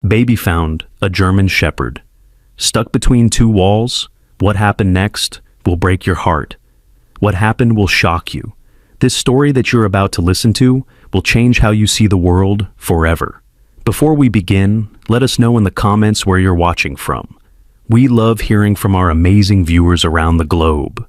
Baby found, a German Shepherd. Stuck between two walls, what happened next will break your heart. What happened will shock you. This story that you're about to listen to will change how you see the world forever. Before we begin, let us know in the comments where you're watching from. We love hearing from our amazing viewers around the globe.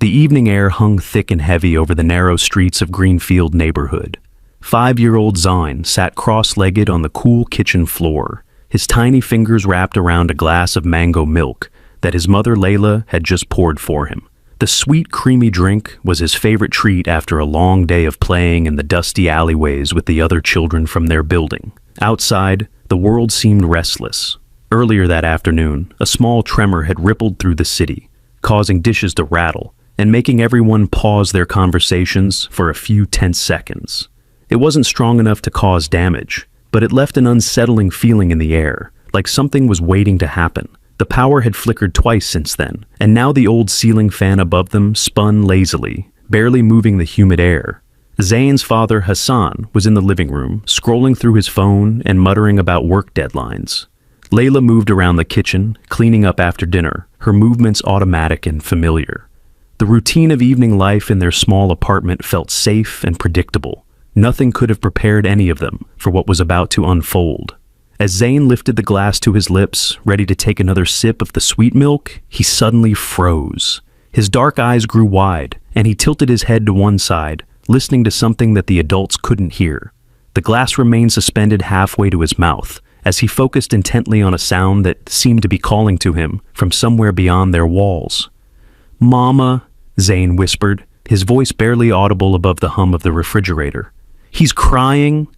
The evening air hung thick and heavy over the narrow streets of Greenfield neighborhood. 5-year-old Zine sat cross-legged on the cool kitchen floor, his tiny fingers wrapped around a glass of mango milk that his mother Layla had just poured for him. The sweet, creamy drink was his favorite treat after a long day of playing in the dusty alleyways with the other children from their building. Outside, the world seemed restless. Earlier that afternoon, a small tremor had rippled through the city, causing dishes to rattle and making everyone pause their conversations for a few tense seconds. It wasn't strong enough to cause damage, but it left an unsettling feeling in the air, like something was waiting to happen. The power had flickered twice since then, and now the old ceiling fan above them spun lazily, barely moving the humid air. Zane's father, Hassan, was in the living room, scrolling through his phone and muttering about work deadlines. Layla moved around the kitchen, cleaning up after dinner, her movements automatic and familiar. The routine of evening life in their small apartment felt safe and predictable. Nothing could have prepared any of them for what was about to unfold. As Zane lifted the glass to his lips, ready to take another sip of the sweet milk, he suddenly froze. His dark eyes grew wide, and he tilted his head to one side, listening to something that the adults couldn't hear. The glass remained suspended halfway to his mouth, as he focused intently on a sound that seemed to be calling to him from somewhere beyond their walls. "Mama," Zane whispered, his voice barely audible above the hum of the refrigerator. "He's crying."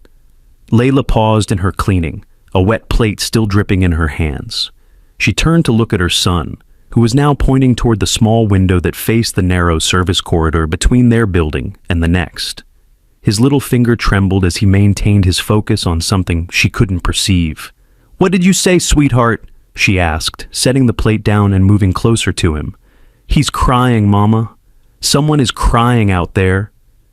Layla paused in her cleaning, a wet plate still dripping in her hands. She turned to look at her son, who was now pointing toward the small window that faced the narrow service corridor between their building and the next. His little finger trembled as he maintained his focus on something she couldn't perceive. "What did you say, sweetheart?" she asked, setting the plate down and moving closer to him. "He's crying, Mama. Someone is crying out there."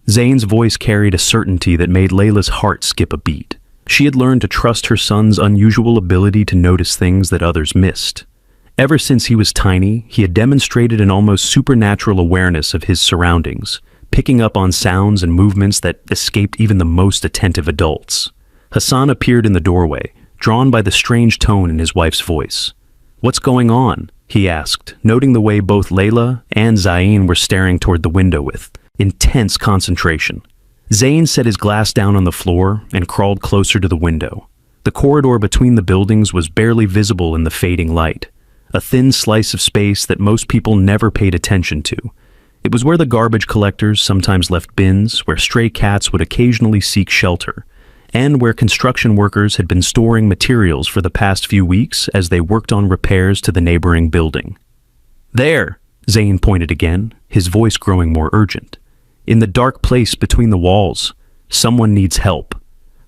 Zane's voice carried a certainty that made Layla's heart skip a beat. She had learned to trust her son's unusual ability to notice things that others missed. Ever since he was tiny, he had demonstrated an almost supernatural awareness of his surroundings, picking up on sounds and movements that escaped even the most attentive adults. Hassan appeared in the doorway, drawn by the strange tone in his wife's voice. "What's going on?" he asked, noting the way both Layla and Zayn were staring toward the window with intense concentration. Zayn set his glass down on the floor and crawled closer to the window. The corridor between the buildings was barely visible in the fading light, a thin slice of space that most people never paid attention to. It was where the garbage collectors sometimes left bins, where stray cats would occasionally seek shelter, and where construction workers had been storing materials for the past few weeks as they worked on repairs to the neighboring building. "There!" Zayn pointed again, his voice growing more urgent. "In the dark place between the walls, someone needs help."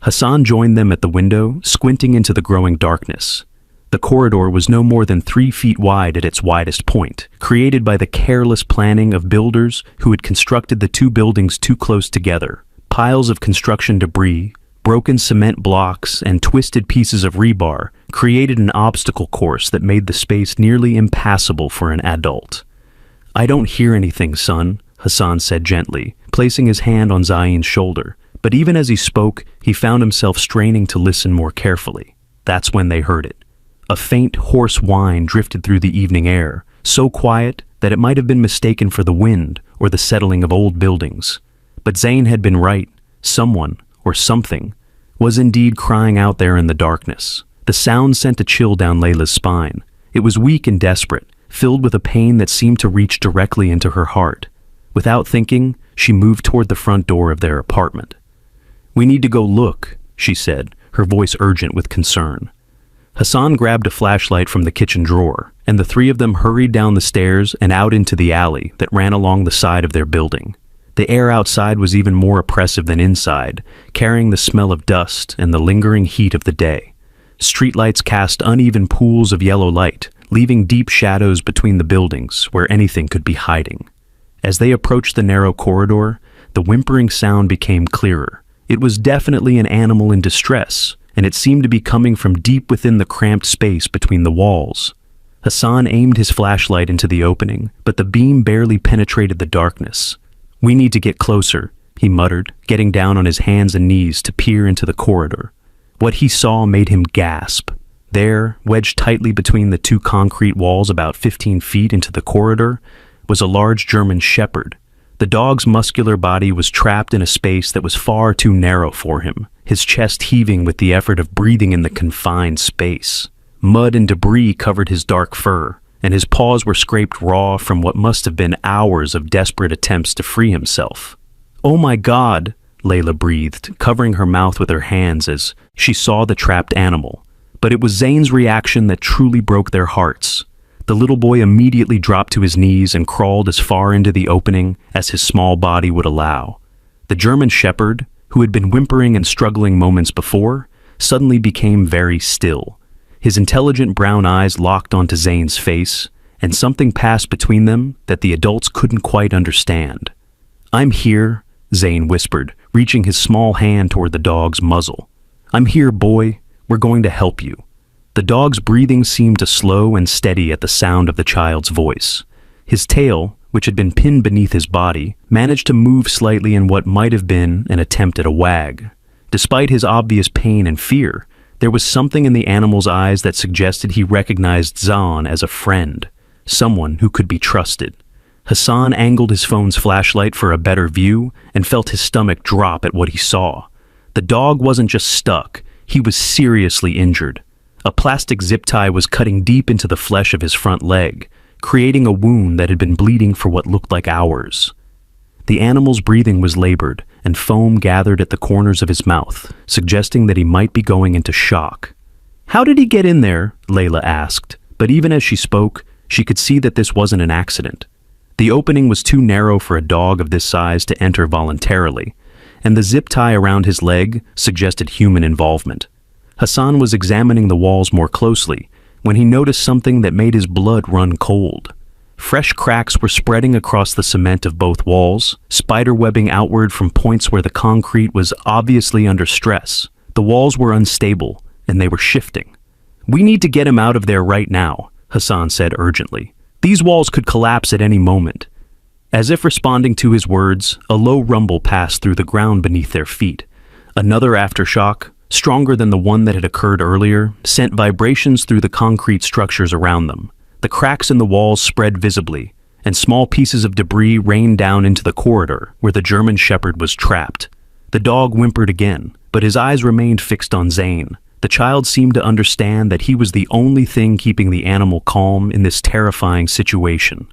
Hassan joined them at the window, squinting into the growing darkness. The corridor was no more than 3 feet wide at its widest point, created by the careless planning of builders who had constructed the two buildings too close together. Piles of construction debris, broken cement blocks, and twisted pieces of rebar created an obstacle course that made the space nearly impassable for an adult. "I don't hear anything, son," Hassan said gently, placing his hand on Zayn's shoulder. But even as he spoke, he found himself straining to listen more carefully. That's when they heard it. A faint, hoarse whine drifted through the evening air, so quiet that it might have been mistaken for the wind or the settling of old buildings. But Zayn had been right. Someone, or something, was indeed crying out there in the darkness. The sound sent a chill down Layla's spine. It was weak and desperate, filled with a pain that seemed to reach directly into her heart. Without thinking, she moved toward the front door of their apartment. "We need to go look," she said, her voice urgent with concern. Hassan grabbed a flashlight from the kitchen drawer, and the three of them hurried down the stairs and out into the alley that ran along the side of their building. The air outside was even more oppressive than inside, carrying the smell of dust and the lingering heat of the day. Streetlights cast uneven pools of yellow light, leaving deep shadows between the buildings where anything could be hiding. As they approached the narrow corridor, the whimpering sound became clearer. It was definitely an animal in distress, and it seemed to be coming from deep within the cramped space between the walls. Hassan aimed his flashlight into the opening, but the beam barely penetrated the darkness. "We need to get closer," he muttered, getting down on his hands and knees to peer into the corridor. What he saw made him gasp. There, wedged tightly between the two concrete walls about 15 feet into the corridor, was a large German shepherd. The dog's muscular body was trapped in a space that was far too narrow for him, his chest heaving with the effort of breathing in the confined space. Mud and debris covered his dark fur, and his paws were scraped raw from what must have been hours of desperate attempts to free himself. "Oh my God," Layla breathed, covering her mouth with her hands as she saw the trapped animal. But it was Zane's reaction that truly broke their hearts. The little boy immediately dropped to his knees and crawled as far into the opening as his small body would allow. The German shepherd, who had been whimpering and struggling moments before, suddenly became very still. His intelligent brown eyes locked onto Zane's face, and something passed between them that the adults couldn't quite understand. "I'm here," Zane whispered, reaching his small hand toward the dog's muzzle. "I'm here, boy. We're going to help you." The dog's breathing seemed to slow and steady at the sound of the child's voice. His tail, which had been pinned beneath his body, managed to move slightly in what might have been an attempt at a wag. Despite his obvious pain and fear, there was something in the animal's eyes that suggested he recognized Zahn as a friend, someone who could be trusted. Hassan angled his phone's flashlight for a better view and felt his stomach drop at what he saw. The dog wasn't just stuck, he was seriously injured. A plastic zip tie was cutting deep into the flesh of his front leg, creating a wound that had been bleeding for what looked like hours. The animal's breathing was labored, and foam gathered at the corners of his mouth, suggesting that he might be going into shock. "How did he get in there?" Layla asked, but even as she spoke, she could see that this wasn't an accident. The opening was too narrow for a dog of this size to enter voluntarily, and the zip tie around his leg suggested human involvement. Hassan was examining the walls more closely when he noticed something that made his blood run cold. Fresh cracks were spreading across the cement of both walls, spiderwebbing outward from points where the concrete was obviously under stress. The walls were unstable, and they were shifting. "We need to get him out of there right now," Hassan said urgently. "These walls could collapse at any moment." As if responding to his words, a low rumble passed through the ground beneath their feet. Another aftershock, stronger than the one that had occurred earlier, sent vibrations through the concrete structures around them. The cracks in the walls spread visibly, and small pieces of debris rained down into the corridor where the German shepherd was trapped. The dog whimpered again, but his eyes remained fixed on Zane. The child seemed to understand that he was the only thing keeping the animal calm in this terrifying situation.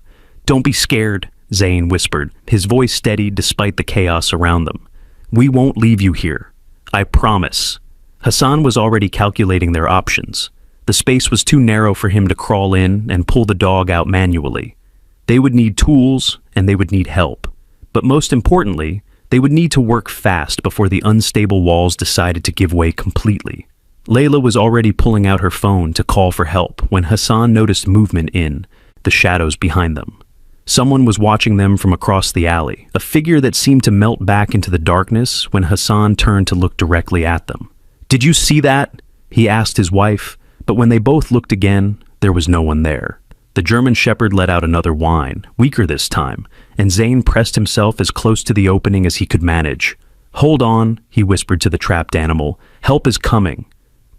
"Don't be scared," Zane whispered, his voice steady despite the chaos around them. "We won't leave you here. I promise." Hassan was already calculating their options. The space was too narrow for him to crawl in and pull the dog out manually. They would need tools, and they would need help. But most importantly, they would need to work fast before the unstable walls decided to give way completely. Layla was already pulling out her phone to call for help when Hassan noticed movement in the shadows behind them. Someone was watching them from across the alley, a figure that seemed to melt back into the darkness when Hassan turned to look directly at them. "Did you see that?" he asked his wife, but when they both looked again, there was no one there. The German shepherd let out another whine, weaker this time, and Zane pressed himself as close to the opening as he could manage. "Hold on," he whispered to the trapped animal. "Help is coming."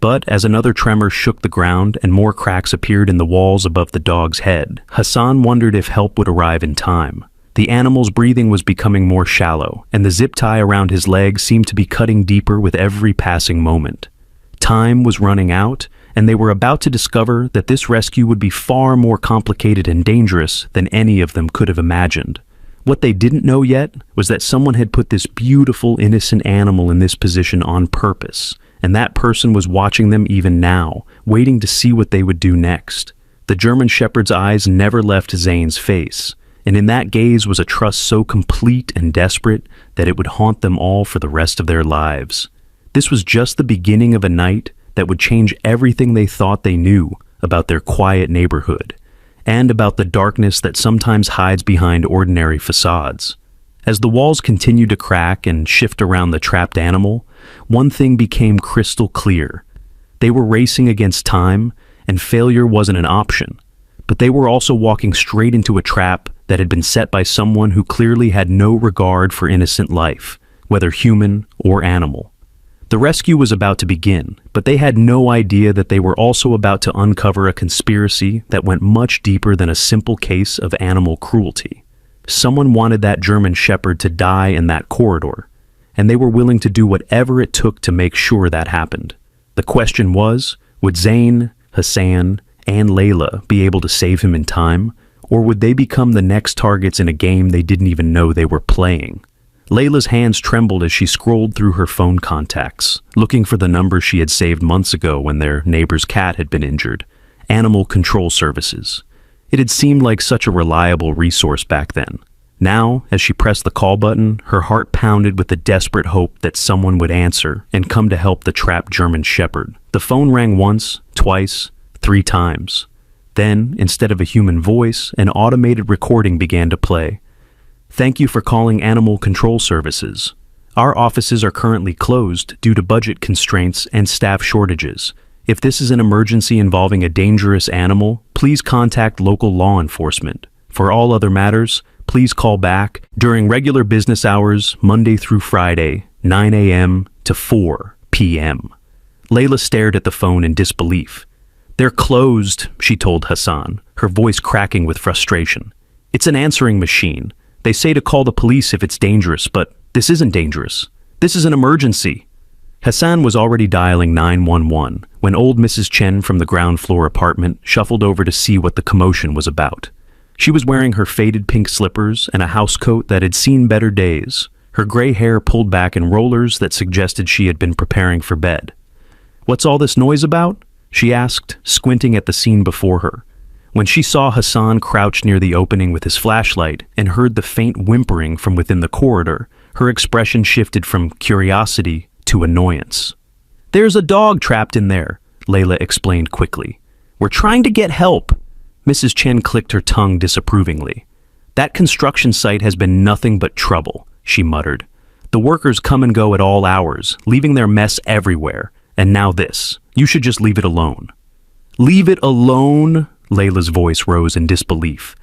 But as another tremor shook the ground and more cracks appeared in the walls above the dog's head, Hassan wondered if help would arrive in time. The animal's breathing was becoming more shallow, and the zip tie around his leg seemed to be cutting deeper with every passing moment. Time was running out, and they were about to discover that this rescue would be far more complicated and dangerous than any of them could have imagined. What they didn't know yet was that someone had put this beautiful, innocent animal in this position on purpose, and that person was watching them even now, waiting to see what they would do next. The German shepherd's eyes never left Zane's face, and in that gaze was a trust so complete and desperate that it would haunt them all for the rest of their lives. This was just the beginning of a night that would change everything they thought they knew about their quiet neighborhood, and about the darkness that sometimes hides behind ordinary facades. As the walls continued to crack and shift around the trapped animal, one thing became crystal clear. They were racing against time, and failure wasn't an option. But they were also walking straight into a trap that had been set by someone who clearly had no regard for innocent life, whether human or animal. The rescue was about to begin, but they had no idea that they were also about to uncover a conspiracy that went much deeper than a simple case of animal cruelty. Someone wanted that German Shepherd to die in that corridor, and they were willing to do whatever it took to make sure that happened. The question was, would Zane, Hassan, and Layla be able to save him in time, or would they become the next targets in a game they didn't even know they were playing? Layla's hands trembled as she scrolled through her phone contacts, looking for the number she had saved months ago when their neighbor's cat had been injured. Animal Control Services. It had seemed like such a reliable resource back then. Now, as she pressed the call button, her heart pounded with the desperate hope that someone would answer and come to help the trapped German Shepherd. The phone rang once, twice, 3 times. Then, instead of a human voice, an automated recording began to play. "Thank you for calling Animal Control Services. Our offices are currently closed due to budget constraints and staff shortages. If this is an emergency involving a dangerous animal, please contact local law enforcement. For all other matters, please call back during regular business hours, Monday through Friday, 9 a.m. to 4 p.m. Layla stared at the phone in disbelief. "They're closed," she told Hassan, her voice cracking with frustration. "It's an answering machine. They say to call the police if it's dangerous, but this isn't dangerous. This is an emergency." Hassan was already dialing 911 when old Mrs. Chen from the ground floor apartment shuffled over to see what the commotion was about. She was wearing her faded pink slippers and a housecoat that had seen better days, her gray hair pulled back in rollers that suggested she had been preparing for bed. "What's all this noise about?" she asked, squinting at the scene before her. When she saw Hassan crouched near the opening with his flashlight and heard the faint whimpering from within the corridor, her expression shifted from curiosity to annoyance. "There's a dog trapped in there," Layla explained quickly. "We're trying to get help." Mrs. Chen clicked her tongue disapprovingly. "That construction site has been nothing but trouble," she muttered. "The workers come and go at all hours, leaving their mess everywhere. And now this. You should just leave it alone." "Leave it alone?" Layla's voice rose in disbelief.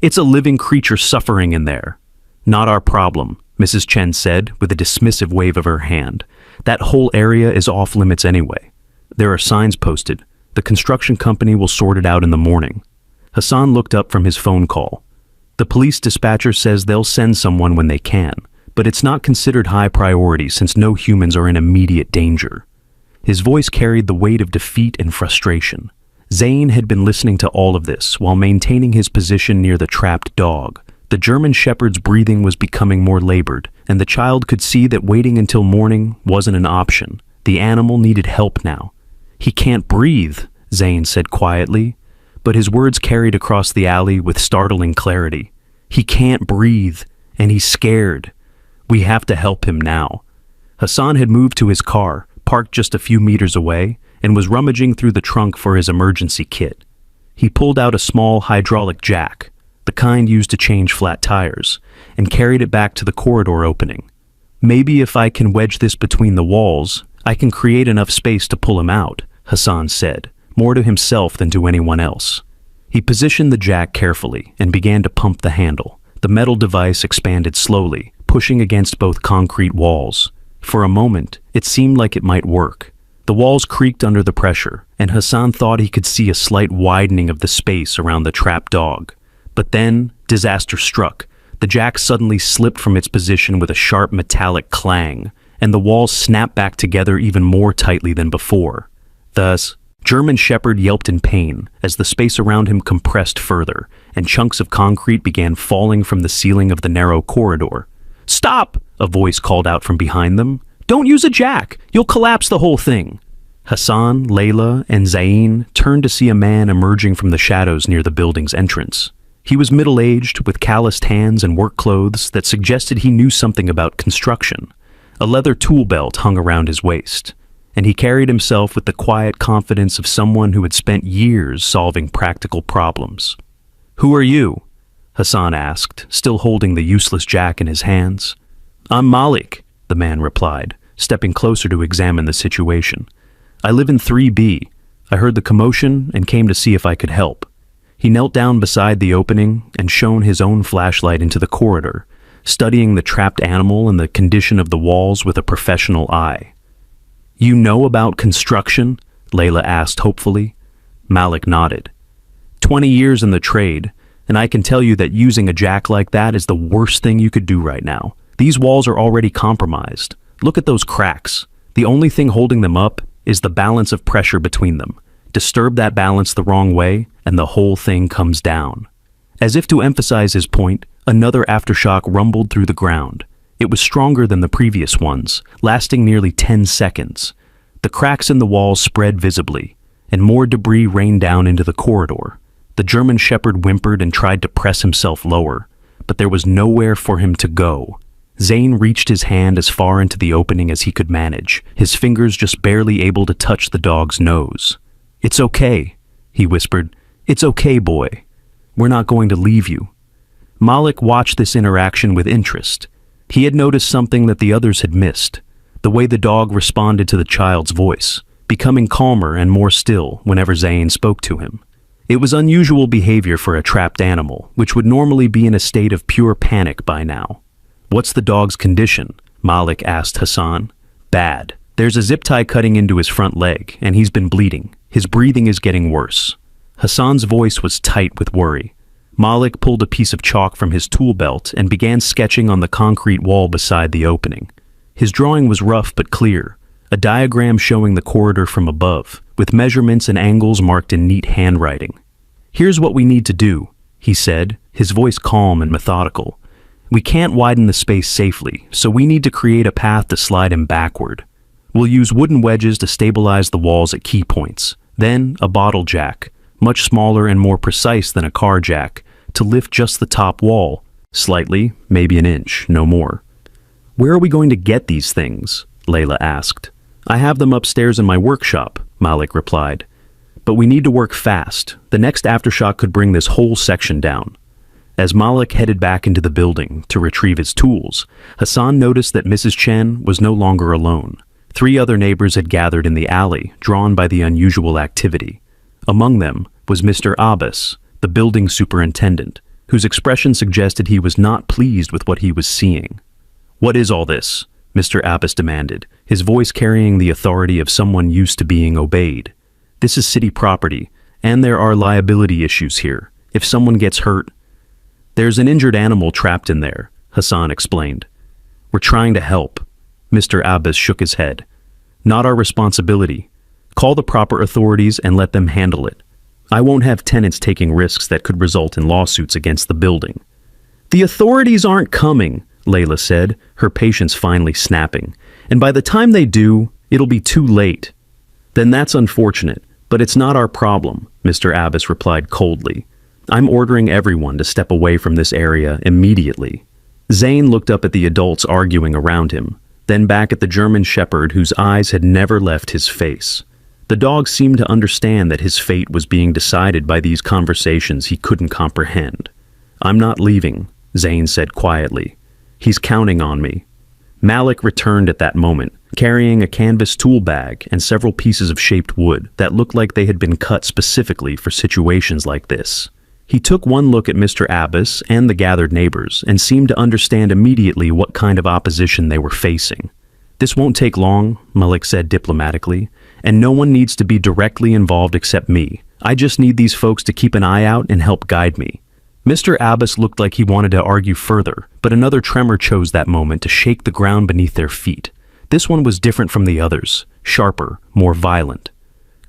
"It's a living creature suffering in there." "Not our problem," Mrs. Chen said with a dismissive wave of her hand. "That whole area is off limits anyway. There are signs posted. The construction company will sort it out in the morning." Hassan looked up from his phone call. "The police dispatcher says they'll send someone when they can, but it's not considered high priority since no humans are in immediate danger." His voice carried the weight of defeat and frustration. Zane had been listening to all of this while maintaining his position near the trapped dog. The German Shepherd's breathing was becoming more labored, and the child could see that waiting until morning wasn't an option. The animal needed help now. "He can't breathe," Zane said quietly, but his words carried across the alley with startling clarity. "He can't breathe, and he's scared. We have to help him now." Hassan had moved to his car, parked just a few meters away, and was rummaging through the trunk for his emergency kit. He pulled out a small hydraulic jack, the kind used to change flat tires, and carried it back to the corridor opening. "Maybe if I can wedge this between the walls, I can create enough space to pull him out," Hassan said, more to himself than to anyone else. He positioned the jack carefully and began to pump the handle. The metal device expanded slowly, pushing against both concrete walls. For a moment, it seemed like it might work. The walls creaked under the pressure, and Hassan thought he could see a slight widening of the space around the trapped dog. But then, disaster struck. The jack suddenly slipped from its position with a sharp metallic clang, and the walls snapped back together even more tightly than before. Thus, German Shepherd yelped in pain as the space around him compressed further, and chunks of concrete began falling from the ceiling of the narrow corridor. "Stop!" a voice called out from behind them. "Don't use a jack! You'll collapse the whole thing!" Hassan, Layla, and Zain turned to see a man emerging from the shadows near the building's entrance. He was middle-aged, with calloused hands and work clothes that suggested he knew something about construction. A leather tool belt hung around his waist, and he carried himself with the quiet confidence of someone who had spent years solving practical problems. "Who are you?" Hassan asked, still holding the useless jack in his hands. "I'm Malik," the man replied, stepping closer to examine the situation. I live in 3B. I heard the commotion and came to see if I could help. He knelt down beside the opening and shone his own flashlight into the corridor, studying the trapped animal and the condition of the walls with a professional eye. You know about construction? Layla asked hopefully. Malik nodded. 20 years in the trade, and I can tell you that using a jack like that is the worst thing you could do right now. These walls are already compromised. Look at those cracks. The only thing holding them up is the balance of pressure between them. Disturb that balance the wrong way, and the whole thing comes down. As if to emphasize his point, another aftershock rumbled through the ground. It was stronger than the previous ones, lasting nearly 10 seconds. The cracks in the walls spread visibly, and more debris rained down into the corridor. The German Shepherd whimpered and tried to press himself lower, but there was nowhere for him to go. Zane reached his hand as far into the opening as he could manage, his fingers just barely able to touch the dog's nose. "It's okay," he whispered. "It's okay, boy. We're not going to leave you." Malik watched this interaction with interest. He had noticed something that the others had missed, the way the dog responded to the child's voice, becoming calmer and more still whenever Zane spoke to him. It was unusual behavior for a trapped animal, which would normally be in a state of pure panic by now. "What's the dog's condition?" Malik asked Hassan. "Bad. There's a zip tie cutting into his front leg, and he's been bleeding. His breathing is getting worse." Hassan's voice was tight with worry. Malik pulled a piece of chalk from his tool belt and began sketching on the concrete wall beside the opening. His drawing was rough but clear, a diagram showing the corridor from above, with measurements and angles marked in neat handwriting. "Here's what we need to do," he said, his voice calm and methodical. "We can't widen the space safely, so we need to create a path to slide him backward. We'll use wooden wedges to stabilize the walls at key points, then a bottle jack, much smaller and more precise than a car jack, to lift just the top wall, slightly, maybe an inch, no more." "Where are we going to get these things?" Layla asked. "I have them upstairs in my workshop," Malik replied. "But we need to work fast. The next aftershock could bring this whole section down." As Malik headed back into the building to retrieve his tools, Hassan noticed that Mrs. Chen was no longer alone. 3 other neighbors had gathered in the alley, drawn by the unusual activity. Among them was Mr. Abbas, the building superintendent, whose expression suggested he was not pleased with what he was seeing. "What is all this?" Mr. Abbas demanded, his voice carrying the authority of someone used to being obeyed. "This is city property, and there are liability issues here. If someone gets hurt..." "There's an injured animal trapped in there," Hassan explained. "We're trying to help." Mr. Abbas shook his head. "Not our responsibility. Call the proper authorities and let them handle it. I won't have tenants taking risks that could result in lawsuits against the building." "The authorities aren't coming," Layla said, her patience finally snapping. "And by the time they do, it'll be too late." "Then that's unfortunate, but it's not our problem," Mr. Abbas replied coldly. "I'm ordering everyone to step away from this area immediately." Zane looked up at the adults arguing around him, then back at the German Shepherd whose eyes had never left his face. The dog seemed to understand that his fate was being decided by these conversations he couldn't comprehend. "I'm not leaving," Zane said quietly. "He's counting on me." Malik returned at that moment, carrying a canvas tool bag and several pieces of shaped wood that looked like they had been cut specifically for situations like this. He took one look at Mr. Abbas and the gathered neighbors and seemed to understand immediately what kind of opposition they were facing. "This won't take long," Malik said diplomatically, "and no one needs to be directly involved except me. I just need these folks to keep an eye out and help guide me." Mr. Abbas looked like he wanted to argue further, but another tremor chose that moment to shake the ground beneath their feet. This one was different from the others, sharper, more violent.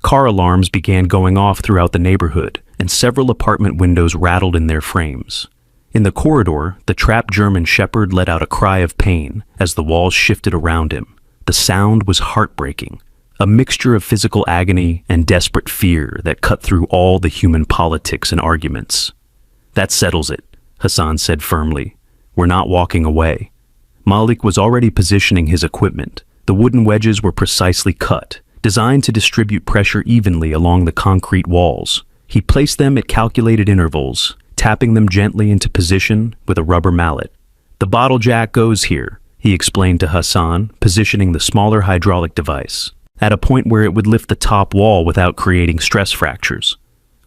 Car alarms began going off throughout the neighborhood, and several apartment windows rattled in their frames. In the corridor, the trapped German Shepherd let out a cry of pain as the walls shifted around him. The sound was heartbreaking, a mixture of physical agony and desperate fear that cut through all the human politics and arguments. "That settles it," Hassan said firmly. "We're not walking away." Malik was already positioning his equipment. The wooden wedges were precisely cut, designed to distribute pressure evenly along the concrete walls. He placed them at calculated intervals, tapping them gently into position with a rubber mallet. "The bottle jack goes here," he explained to Hassan, positioning the smaller hydraulic device. at a point where it would lift the top wall without creating stress fractures.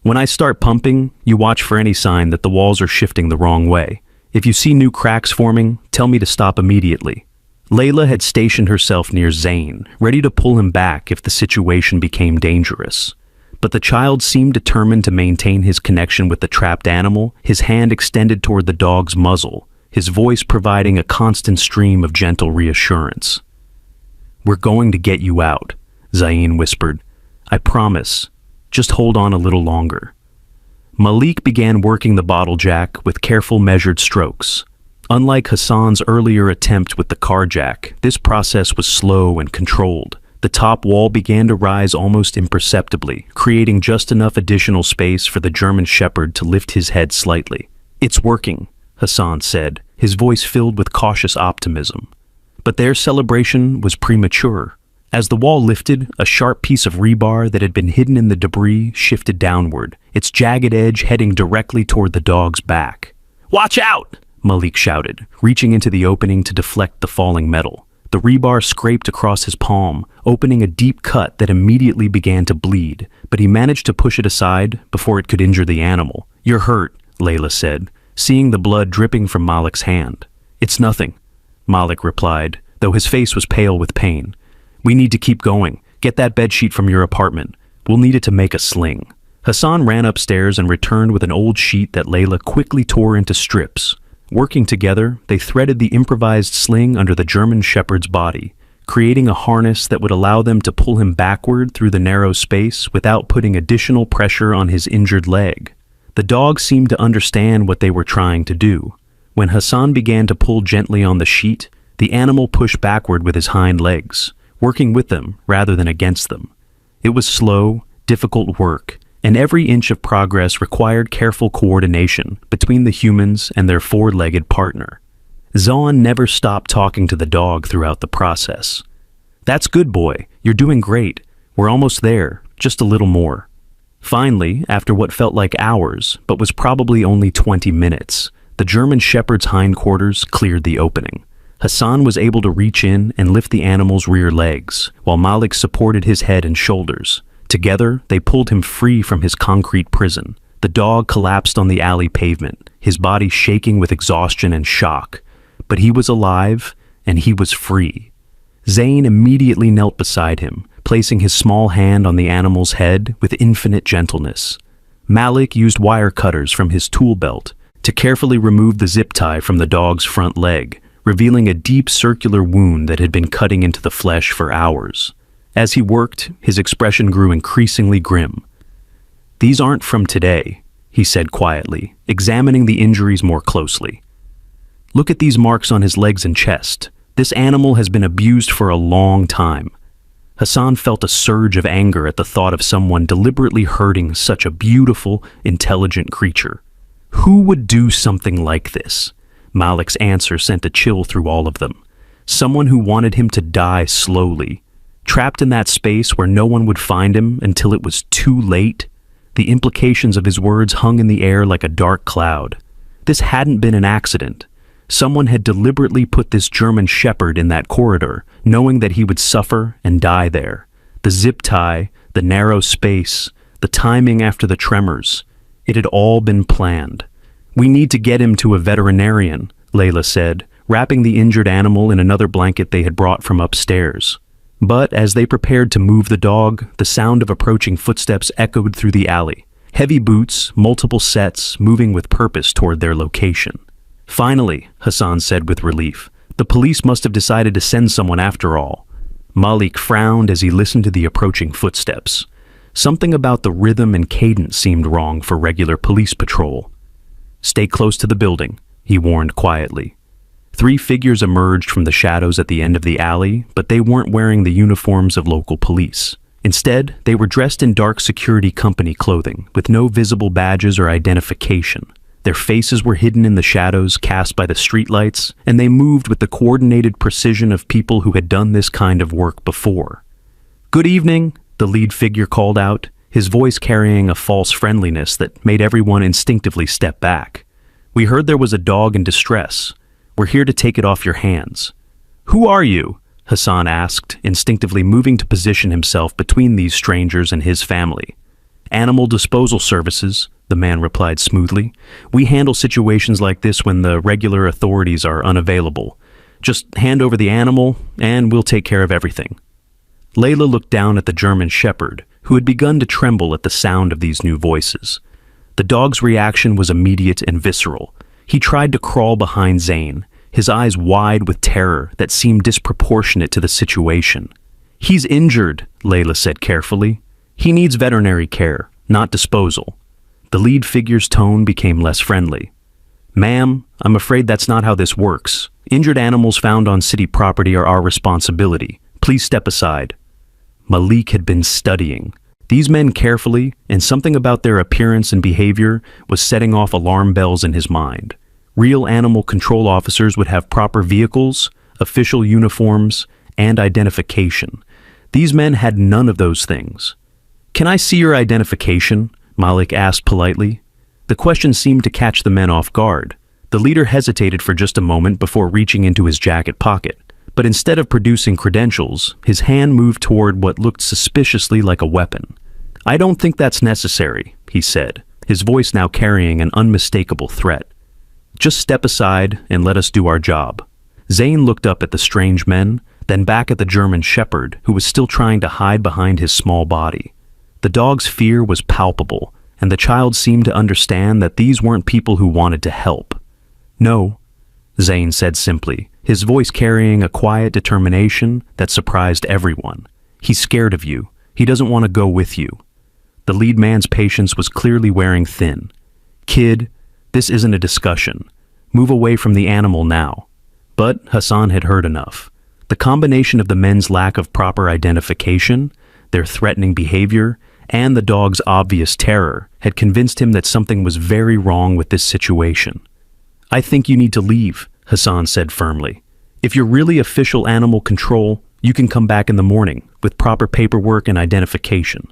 When I start pumping, you watch for any sign that the walls are shifting the wrong way. If you see new cracks forming, tell me to stop immediately. Layla had stationed herself near Zane, ready to pull him back if the situation became dangerous. But the child seemed determined to maintain his connection with the trapped animal, his hand extended toward the dog's muzzle, his voice providing a constant stream of gentle reassurance. "We're going to get you out," Zane whispered. "I promise. Just hold on a little longer." Malik began working the bottle jack with careful measured strokes. Unlike Hassan's earlier attempt with the car jack, this process was slow and controlled. The top wall began to rise almost imperceptibly, creating just enough additional space for the German Shepherd to lift his head slightly. "It's working," Hassan said, his voice filled with cautious optimism. But their celebration was premature. As the wall lifted, a sharp piece of rebar that had been hidden in the debris shifted downward, its jagged edge heading directly toward the dog's back. "Watch out!" Malik shouted, reaching into the opening to deflect the falling metal. The rebar scraped across his palm, opening a deep cut that immediately began to bleed, but he managed to push it aside before it could injure the animal. "You're hurt," Layla said, seeing the blood dripping from Malik's hand. "It's nothing," Malik replied, though his face was pale with pain. "We need to keep going. Get that bedsheet from your apartment. We'll need it to make a sling." Hassan ran upstairs and returned with an old sheet that Layla quickly tore into strips. Working together, they threaded the improvised sling under the German Shepherd's body, creating a harness that would allow them to pull him backward through the narrow space without putting additional pressure on his injured leg. The dog seemed to understand what they were trying to do. When Hassan began to pull gently on the sheet, the animal pushed backward with his hind legs, working with them rather than against them. It was slow, difficult work, and every inch of progress required careful coordination between the humans and their four-legged partner. Zahn never stopped talking to the dog throughout the process. "That's good, boy. You're doing great. We're almost there, just a little more." Finally, after what felt like hours, but was probably only 20 minutes, the German Shepherd's hindquarters cleared the opening. Hassan was able to reach in and lift the animal's rear legs, while Malik supported his head and shoulders. Together, they pulled him free from his concrete prison. The dog collapsed on the alley pavement, his body shaking with exhaustion and shock. But he was alive, and he was free. Zane immediately knelt beside him, placing his small hand on the animal's head with infinite gentleness. Malik used wire cutters from his tool belt to carefully remove the zip tie from the dog's front leg, revealing a deep circular wound that had been cutting into the flesh for hours. As he worked, his expression grew increasingly grim. "These aren't from today," he said quietly, examining the injuries more closely. "Look at these marks on his legs and chest. This animal has been abused for a long time." Hassan felt a surge of anger at the thought of someone deliberately hurting such a beautiful, intelligent creature. Who would do something like this? Malik's answer sent a chill through all of them. Someone who wanted him to die slowly. Trapped in that space where no one would find him until it was too late. The implications of his words hung in the air like a dark cloud. This hadn't been an accident. Someone had deliberately put this German Shepherd in that corridor, knowing that he would suffer and die there. The zip tie, the narrow space, the timing after the tremors. It had all been planned. "We need to get him to a veterinarian," Layla said, wrapping the injured animal in another blanket they had brought from upstairs. But as they prepared to move the dog, the sound of approaching footsteps echoed through the alley. Heavy boots, multiple sets, moving with purpose toward their location. "Finally," Hassan said with relief. "The police must have decided to send someone after all." Malik frowned as he listened to the approaching footsteps. Something about the rhythm and cadence seemed wrong for regular police patrol. "Stay close to the building," he warned quietly. 3 figures emerged from the shadows at the end of the alley, but they weren't wearing the uniforms of local police. Instead, they were dressed in dark security company clothing, with no visible badges or identification. Their faces were hidden in the shadows cast by the streetlights, and they moved with the coordinated precision of people who had done this kind of work before. "Good evening," the lead figure called out, his voice carrying a false friendliness that made everyone instinctively step back. "We heard there was a dog in distress. We're here to take it off your hands." "Who are you?" Hassan asked, instinctively moving to position himself between these strangers and his family. Animal disposal services, the man replied smoothly. We handle situations like this when the regular authorities are unavailable. Just hand over the animal, and we'll take care of everything. Layla looked down at the German Shepherd, who had begun to tremble at the sound of these new voices. The dog's reaction was immediate and visceral. He tried to crawl behind Zane, his eyes wide with terror that seemed disproportionate to the situation. He's injured, Layla said carefully. He needs veterinary care, not disposal. The lead figure's tone became less friendly. Ma'am, I'm afraid that's not how this works. Injured animals found on city property are our responsibility. Please step aside. Malik had been studying these men carefully, and something about their appearance and behavior was setting off alarm bells in his mind. Real animal control officers would have proper vehicles, official uniforms, and identification. These men had none of those things. Can I see your identification? Malik asked politely. The question seemed to catch the men off guard. The leader hesitated for just a moment before reaching into his jacket pocket. But instead of producing credentials, his hand moved toward what looked suspiciously like a weapon. I don't think that's necessary, he said, his voice now carrying an unmistakable threat. Just step aside and let us do our job. Zane looked up at the strange men, then back at the German Shepherd, who was still trying to hide behind his small body. The dog's fear was palpable, and the child seemed to understand that these weren't people who wanted to help. No, Zane said simply, his voice carrying a quiet determination that surprised everyone. He's scared of you. He doesn't want to go with you. The lead man's patience was clearly wearing thin. Kid, this isn't a discussion. Move away from the animal now. But Hassan had heard enough. The combination of the men's lack of proper identification, their threatening behavior, and the dog's obvious terror had convinced him that something was very wrong with this situation. I think you need to leave, Hassan said firmly. If you're really official animal control, you can come back in the morning with proper paperwork and identification.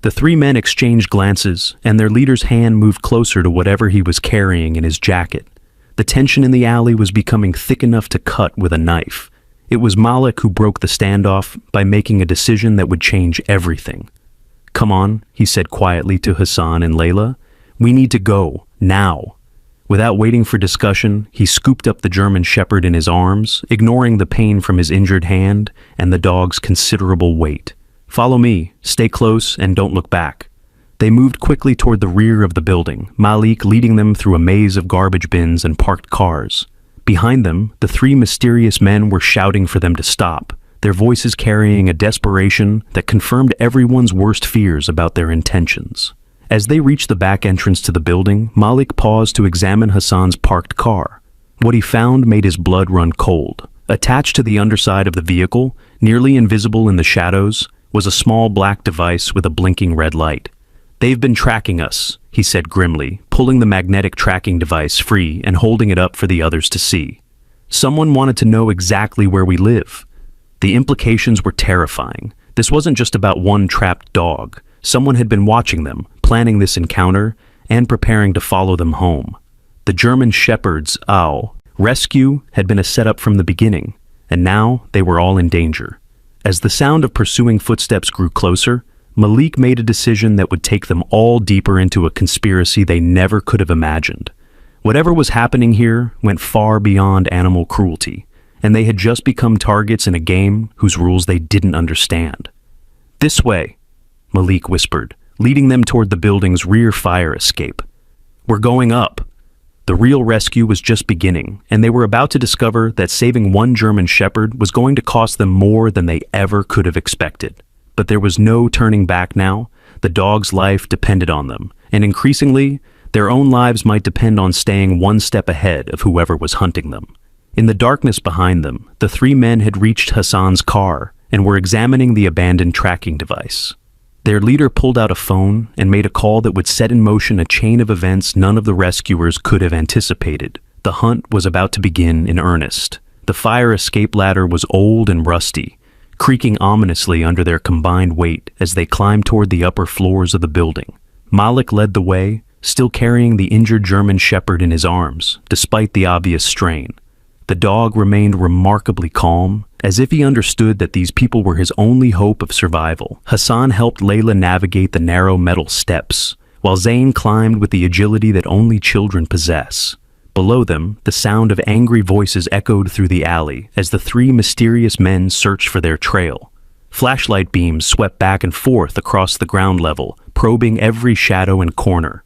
The three men exchanged glances, and their leader's hand moved closer to whatever he was carrying in his jacket. The tension in the alley was becoming thick enough to cut with a knife. It was Malik who broke the standoff by making a decision that would change everything. Come on, he said quietly to Hassan and Layla. We need to go, now. Without waiting for discussion, he scooped up the German Shepherd in his arms, ignoring the pain from his injured hand and the dog's considerable weight. Follow me, stay close, and don't look back. They moved quickly toward the rear of the building, Malik leading them through a maze of garbage bins and parked cars. Behind them, the three mysterious men were shouting for them to stop, their voices carrying a desperation that confirmed everyone's worst fears about their intentions. As they reached the back entrance to the building, Malik paused to examine Hassan's parked car. What he found made his blood run cold. Attached to the underside of the vehicle, nearly invisible in the shadows, was a small black device with a blinking red light. They've been tracking us, he said grimly, pulling the magnetic tracking device free and holding it up for the others to see. Someone wanted to know exactly where we live. The implications were terrifying. This wasn't just about one trapped dog. Someone had been watching them, planning this encounter, and preparing to follow them home. The German Shepherd's rescue had been a setup from the beginning, and now they were all in danger. As the sound of pursuing footsteps grew closer, Malik made a decision that would take them all deeper into a conspiracy they never could have imagined. Whatever was happening here went far beyond animal cruelty, and they had just become targets in a game whose rules they didn't understand. This way, Malik whispered, leading them toward the building's rear fire escape. We're going up. The real rescue was just beginning, and they were about to discover that saving one German Shepherd was going to cost them more than they ever could have expected. But there was no turning back now. The dog's life depended on them, and increasingly, their own lives might depend on staying one step ahead of whoever was hunting them. In the darkness behind them, the three men had reached Hassan's car and were examining the abandoned tracking device. Their leader pulled out a phone and made a call that would set in motion a chain of events none of the rescuers could have anticipated. The hunt was about to begin in earnest. The fire escape ladder was old and rusty, creaking ominously under their combined weight as they climbed toward the upper floors of the building. Malik led the way, still carrying the injured German Shepherd in his arms, despite the obvious strain. The dog remained remarkably calm, As if he understood that these people were his only hope of survival, Hassan helped Layla navigate the narrow metal steps, while Zayn climbed with the agility that only children possess. Below them, the sound of angry voices echoed through the alley as the three mysterious men searched for their trail. Flashlight beams swept back and forth across the ground level, probing every shadow and corner.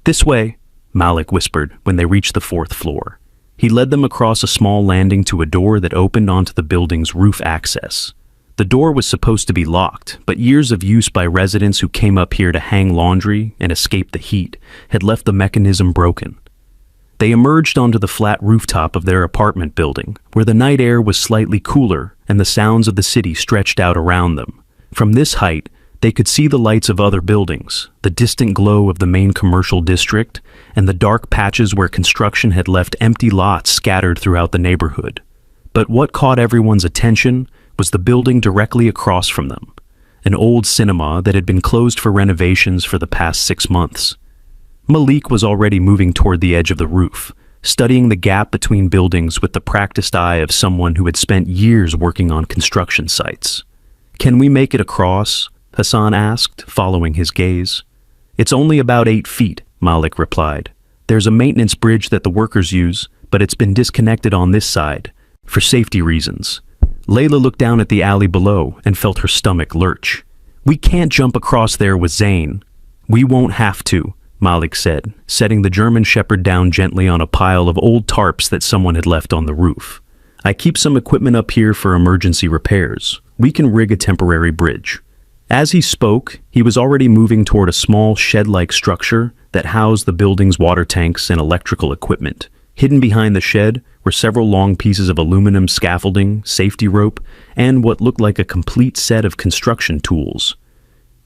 "This way," Malik whispered when they reached the 4th floor. He led them across a small landing to a door that opened onto the building's roof access. The door was supposed to be locked, but years of use by residents who came up here to hang laundry and escape the heat had left the mechanism broken. They emerged onto the flat rooftop of their apartment building, where the night air was slightly cooler and the sounds of the city stretched out around them. From this height, they could see the lights of other buildings, the distant glow of the main commercial district, and the dark patches where construction had left empty lots scattered throughout the neighborhood. But what caught everyone's attention was the building directly across from them, an old cinema that had been closed for renovations for the past 6 months. Malik was already moving toward the edge of the roof, studying the gap between buildings with the practiced eye of someone who had spent years working on construction sites. "Can we make it across?" Hassan asked, following his gaze. "It's only about 8 feet, Malik replied. "There's a maintenance bridge that the workers use, but it's been disconnected on this side, for safety reasons." Layla looked down at the alley below and felt her stomach lurch. "We can't jump across there with Zayn." "We won't have to," Malik said, setting the German Shepherd down gently on a pile of old tarps that someone had left on the roof. "I keep some equipment up here for emergency repairs. We can rig a temporary bridge." As he spoke, he was already moving toward a small shed-like structure that housed the building's water tanks and electrical equipment. Hidden behind the shed were several long pieces of aluminum scaffolding, safety rope, and what looked like a complete set of construction tools.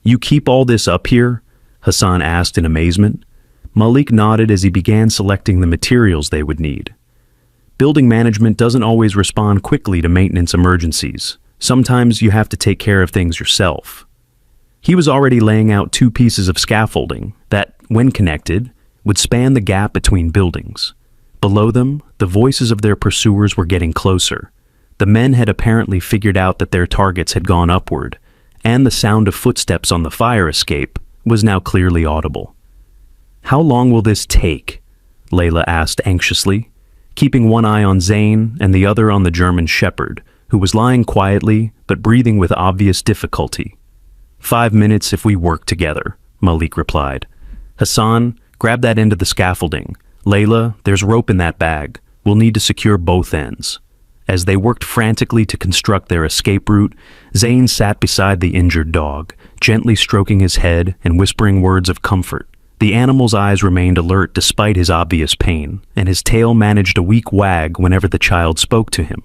"You keep all this up here?" Hassan asked in amazement. Malik nodded as he began selecting the materials they would need. Building management doesn't always respond quickly to maintenance emergencies. Sometimes you have to take care of things yourself. He was already laying out 2 pieces of scaffolding that, when connected, would span the gap between buildings. Below them, the voices of their pursuers were getting closer. The men had apparently figured out that their targets had gone upward, and the sound of footsteps on the fire escape was now clearly audible. "How long will this take?" Layla asked anxiously, keeping one eye on Zayn and the other on the German Shepherd, who was lying quietly but breathing with obvious difficulty. 5 minutes if we work together," Malik replied. "Hassan, grab that end of the scaffolding. Layla, there's rope in that bag. We'll need to secure both ends." As they worked frantically to construct their escape route, Zayn sat beside the injured dog, gently stroking his head and whispering words of comfort. The animal's eyes remained alert despite his obvious pain, and his tail managed a weak wag whenever the child spoke to him.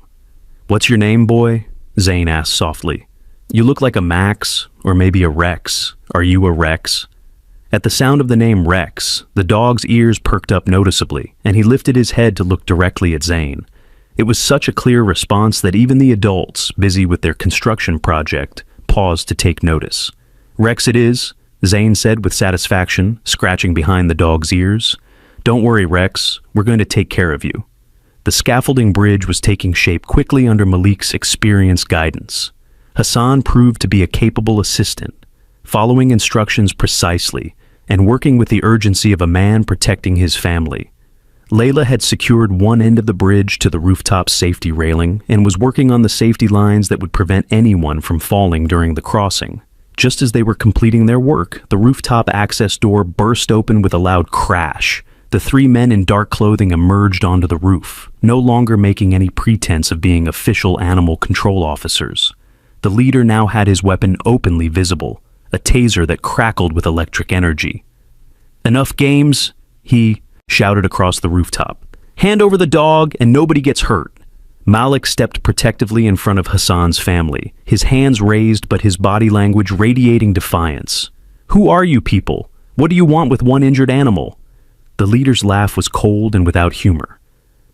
"What's your name, boy?" Zayn asked softly. "You look like a Max, or maybe a Rex. Are you a Rex?" At the sound of the name Rex, the dog's ears perked up noticeably, and he lifted his head to look directly at Zayn. It was such a clear response that even the adults, busy with their construction project, paused to take notice. "Rex it is," Zayn said with satisfaction, scratching behind the dog's ears. "Don't worry, Rex. We're going to take care of you." The scaffolding bridge was taking shape quickly under Malik's experienced guidance. Hassan proved to be a capable assistant, following instructions precisely and working with the urgency of a man protecting his family. Layla had secured one end of the bridge to the rooftop safety railing and was working on the safety lines that would prevent anyone from falling during the crossing. Just as they were completing their work, the rooftop access door burst open with a loud crash. The 3 men in dark clothing emerged onto the roof, no longer making any pretense of being official animal control officers. The leader now had his weapon openly visible, a taser that crackled with electric energy. "Enough games," he shouted across the rooftop. "Hand over the dog and nobody gets hurt." Malik stepped protectively in front of Hassan's family, his hands raised but his body language radiating defiance. "Who are you people? What do you want with one injured animal?" The leader's laugh was cold and without humor.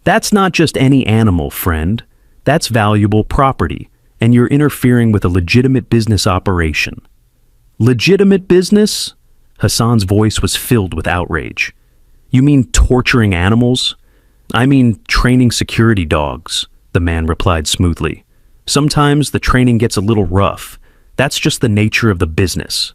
"That's not just any animal, friend. That's valuable property, and you're interfering with a legitimate business operation." "Legitimate business?" Hassan's voice was filled with outrage. "You mean torturing animals?" "I mean training security dogs," the man replied smoothly. Sometimes the training gets a little rough. That's just the nature of the business."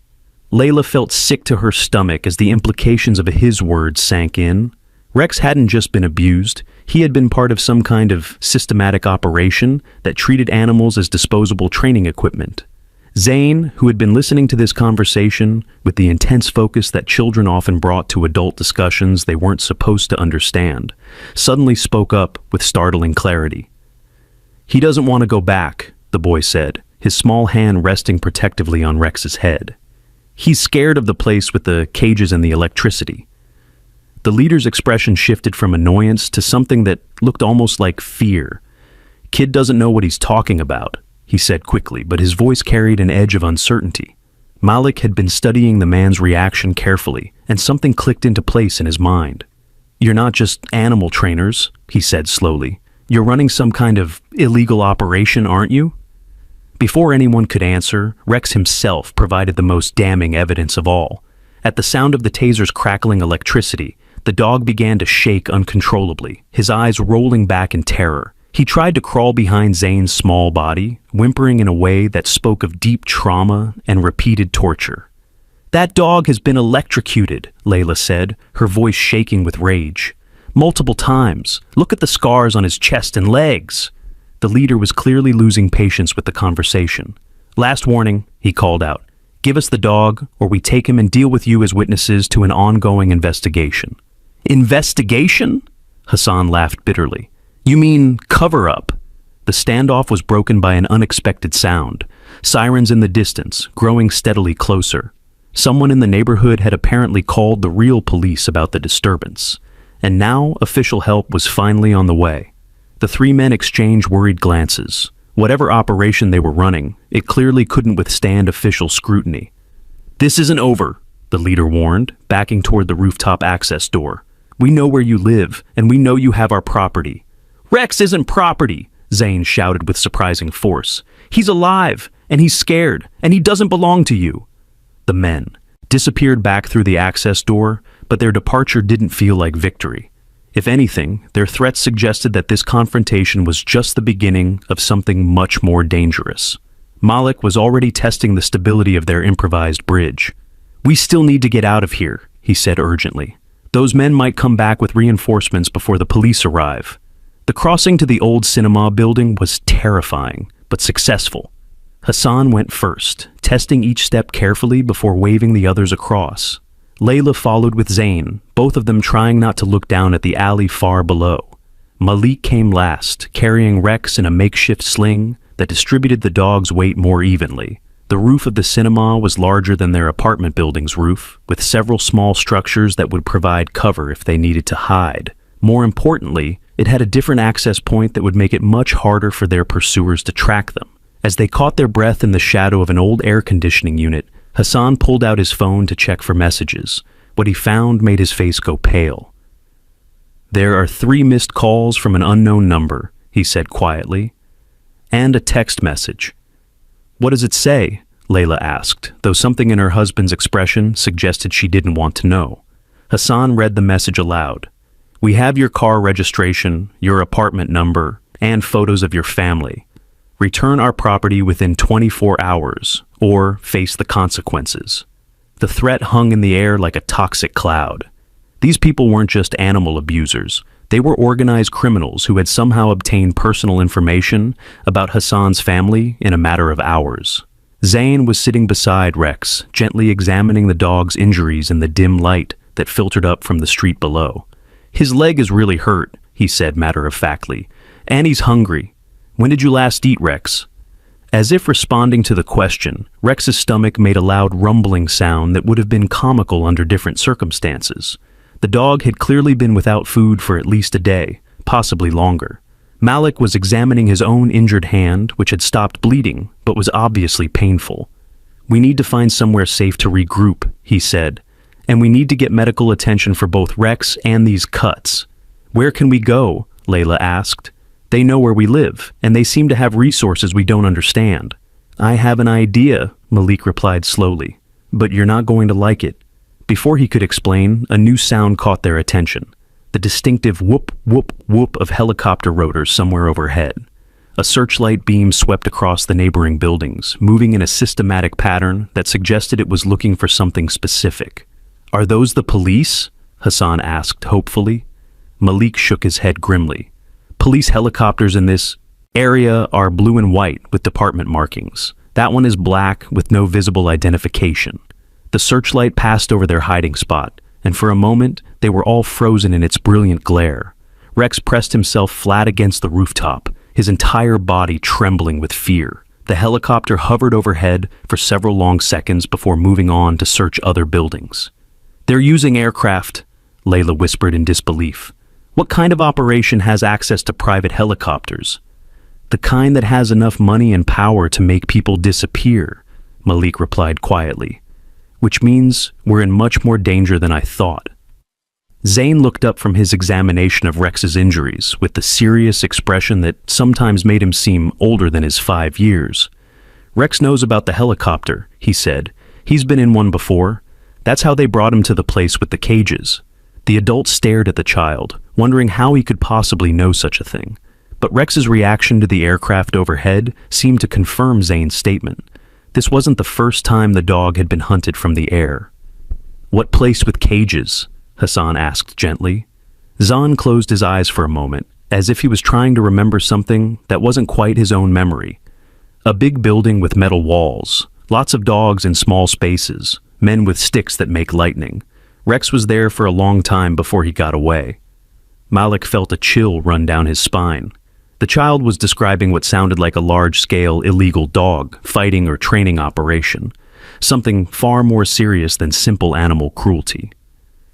Layla felt sick to her stomach as the implications of his words sank in. Rex hadn't just been abused. He had been part of some kind of systematic operation that treated animals as disposable training equipment. Zane, who had been listening to this conversation with the intense focus that children often brought to adult discussions they weren't supposed to understand, suddenly spoke up with startling clarity. "He doesn't want to go back," the boy said, his small hand resting protectively on Rex's head. "He's scared of the place with the cages and the electricity." The leader's expression shifted from annoyance to something that looked almost like fear. "Kid doesn't know what he's talking about," he said quickly, but his voice carried an edge of uncertainty. Malik had been studying the man's reaction carefully, and something clicked into place in his mind. "You're not just animal trainers," he said slowly. "You're running some kind of illegal operation, aren't you?" Before anyone could answer, Rex himself provided the most damning evidence of all. At the sound of the taser's crackling electricity, the dog began to shake uncontrollably, his eyes rolling back in terror. He tried to crawl behind Zane's small body, whimpering in a way that spoke of deep trauma and repeated torture. "That dog has been electrocuted," Layla said, her voice shaking with rage. "Multiple times. Look at the scars on his chest and legs." The leader was clearly losing patience with the conversation. "Last warning," he called out. "Give us the dog, or we take him and deal with you as witnesses to an ongoing investigation." "Investigation?" Hassan laughed bitterly. "You mean cover-up?" The standoff was broken by an unexpected sound. Sirens in the distance, growing steadily closer. Someone in the neighborhood had apparently called the real police about the disturbance. And now official help was finally on the way. The three men exchanged worried glances. Whatever operation they were running, it clearly couldn't withstand official scrutiny. "This isn't over," the leader warned, backing toward the rooftop access door. "We know where you live, and we know you have our property." "Rex isn't property," Zane shouted with surprising force. "He's alive, and he's scared, and he doesn't belong to you." The men disappeared back through the access door, but their departure didn't feel like victory. If anything, their threats suggested that this confrontation was just the beginning of something much more dangerous. Malik was already testing the stability of their improvised bridge. "We still need to get out of here," he said urgently. "Those men might come back with reinforcements before the police arrive." The crossing to the old cinema building was terrifying, but successful. Hassan went first, testing each step carefully before waving the others across. Layla followed with Zane, both of them trying not to look down at the alley far below. Malik came last, carrying Rex in a makeshift sling that distributed the dog's weight more evenly. The roof of the cinema was larger than their apartment building's roof, with several small structures that would provide cover if they needed to hide. More importantly, it had a different access point that would make it much harder for their pursuers to track them. As they caught their breath in the shadow of an old air conditioning unit, Hassan pulled out his phone to check for messages. What he found made his face go pale. "There are 3 missed calls from an unknown number," he said quietly, "and a text message." "What does it say?" Layla asked, though something in her husband's expression suggested she didn't want to know. Hassan read the message aloud. "We have your car registration, your apartment number, and photos of your family. Return our property within 24 hours, or face the consequences." The threat hung in the air like a toxic cloud. These people weren't just animal abusers. They were organized criminals who had somehow obtained personal information about Hassan's family in a matter of hours. Zane was sitting beside Rex, gently examining the dog's injuries in the dim light that filtered up from the street below. "His leg is really hurt," he said matter-of-factly, "and he's hungry. When did you last eat, Rex?" As if responding to the question, Rex's stomach made a loud rumbling sound that would have been comical under different circumstances. The dog had clearly been without food for at least a day, possibly longer. Malik was examining his own injured hand, which had stopped bleeding, but was obviously painful. "We need to find somewhere safe to regroup," he said, "and we need to get medical attention for both Rex and these cuts." "Where can we go?" Layla asked. "They know where we live, and they seem to have resources we don't understand." "I have an idea," Malik replied slowly, "but you're not going to like it." Before he could explain, a new sound caught their attention. The distinctive whoop, whoop, whoop of helicopter rotors somewhere overhead. A searchlight beam swept across the neighboring buildings, moving in a systematic pattern that suggested it was looking for something specific. "Are those the police?" Hassan asked hopefully. Malik shook his head grimly. "Police helicopters in this area are blue and white with department markings. That one is black with no visible identification." The searchlight passed over their hiding spot, and for a moment they were all frozen in its brilliant glare. Rex pressed himself flat against the rooftop, his entire body trembling with fear. The helicopter hovered overhead for several long seconds before moving on to search other buildings. "They're using aircraft," Layla whispered in disbelief. "What kind of operation has access to private helicopters?" "The kind that has enough money and power to make people disappear," Malik replied quietly. "Which means we're in much more danger than I thought." Zane looked up from his examination of Rex's injuries with the serious expression that sometimes made him seem older than his 5 years. "Rex knows about the helicopter," he said. "He's been in one before. That's how they brought him to the place with the cages." The adult stared at the child, wondering how he could possibly know such a thing. But Rex's reaction to the aircraft overhead seemed to confirm Zane's statement. This wasn't the first time the dog had been hunted from the air. "What place with cages?" Hassan asked gently. Zahn closed his eyes for a moment, as if he was trying to remember something that wasn't quite his own memory. "A big building with metal walls, lots of dogs in small spaces, men with sticks that make lightning. Rex was there for a long time before he got away." Malik felt a chill run down his spine. The child was describing what sounded like a large-scale illegal dog fighting or training operation, something far more serious than simple animal cruelty.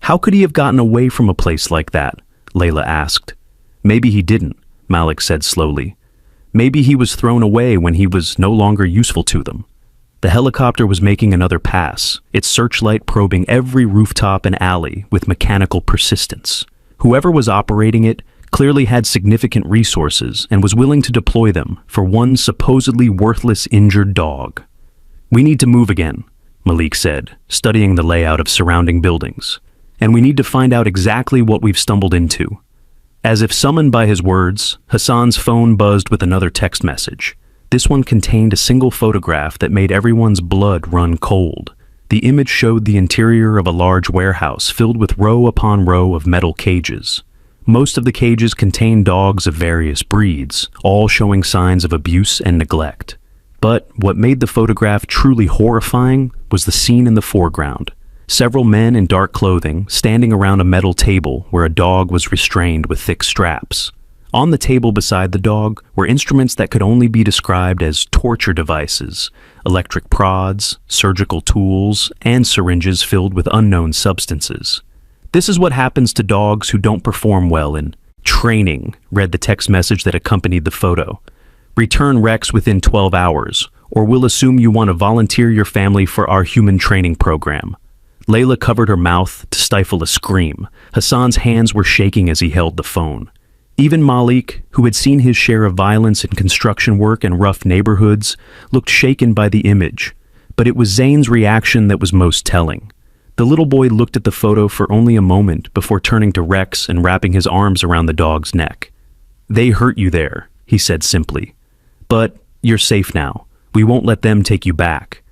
"How could he have gotten away from a place like that?" Layla asked. "Maybe he didn't," Malik said slowly. "Maybe he was thrown away when he was no longer useful to them." The helicopter was making another pass, its searchlight probing every rooftop and alley with mechanical persistence. Whoever was operating it clearly had significant resources and was willing to deploy them for one supposedly worthless injured dog. "We need to move again," Malik said, studying the layout of surrounding buildings. "And we need to find out exactly what we've stumbled into." As if summoned by his words, Hassan's phone buzzed with another text message. This one contained a single photograph that made everyone's blood run cold. The image showed the interior of a large warehouse filled with row upon row of metal cages. Most of the cages contained dogs of various breeds, all showing signs of abuse and neglect. But what made the photograph truly horrifying was the scene in the foreground. Several men in dark clothing standing around a metal table where a dog was restrained with thick straps. On the table beside the dog were instruments that could only be described as torture devices, electric prods, surgical tools, and syringes filled with unknown substances. "This is what happens to dogs who don't perform well in training," read the text message that accompanied the photo. "Return Rex within 12 hours, or we'll assume you want to volunteer your family for our human training program." Layla covered her mouth to stifle a scream. Hassan's hands were shaking as he held the phone. Even Malik, who had seen his share of violence in construction work and rough neighborhoods, looked shaken by the image. But it was Zane's reaction that was most telling. The little boy looked at the photo for only a moment before turning to Rex and wrapping his arms around the dog's neck. "They hurt you there," he said simply. "But you're safe now. We won't let them take you back."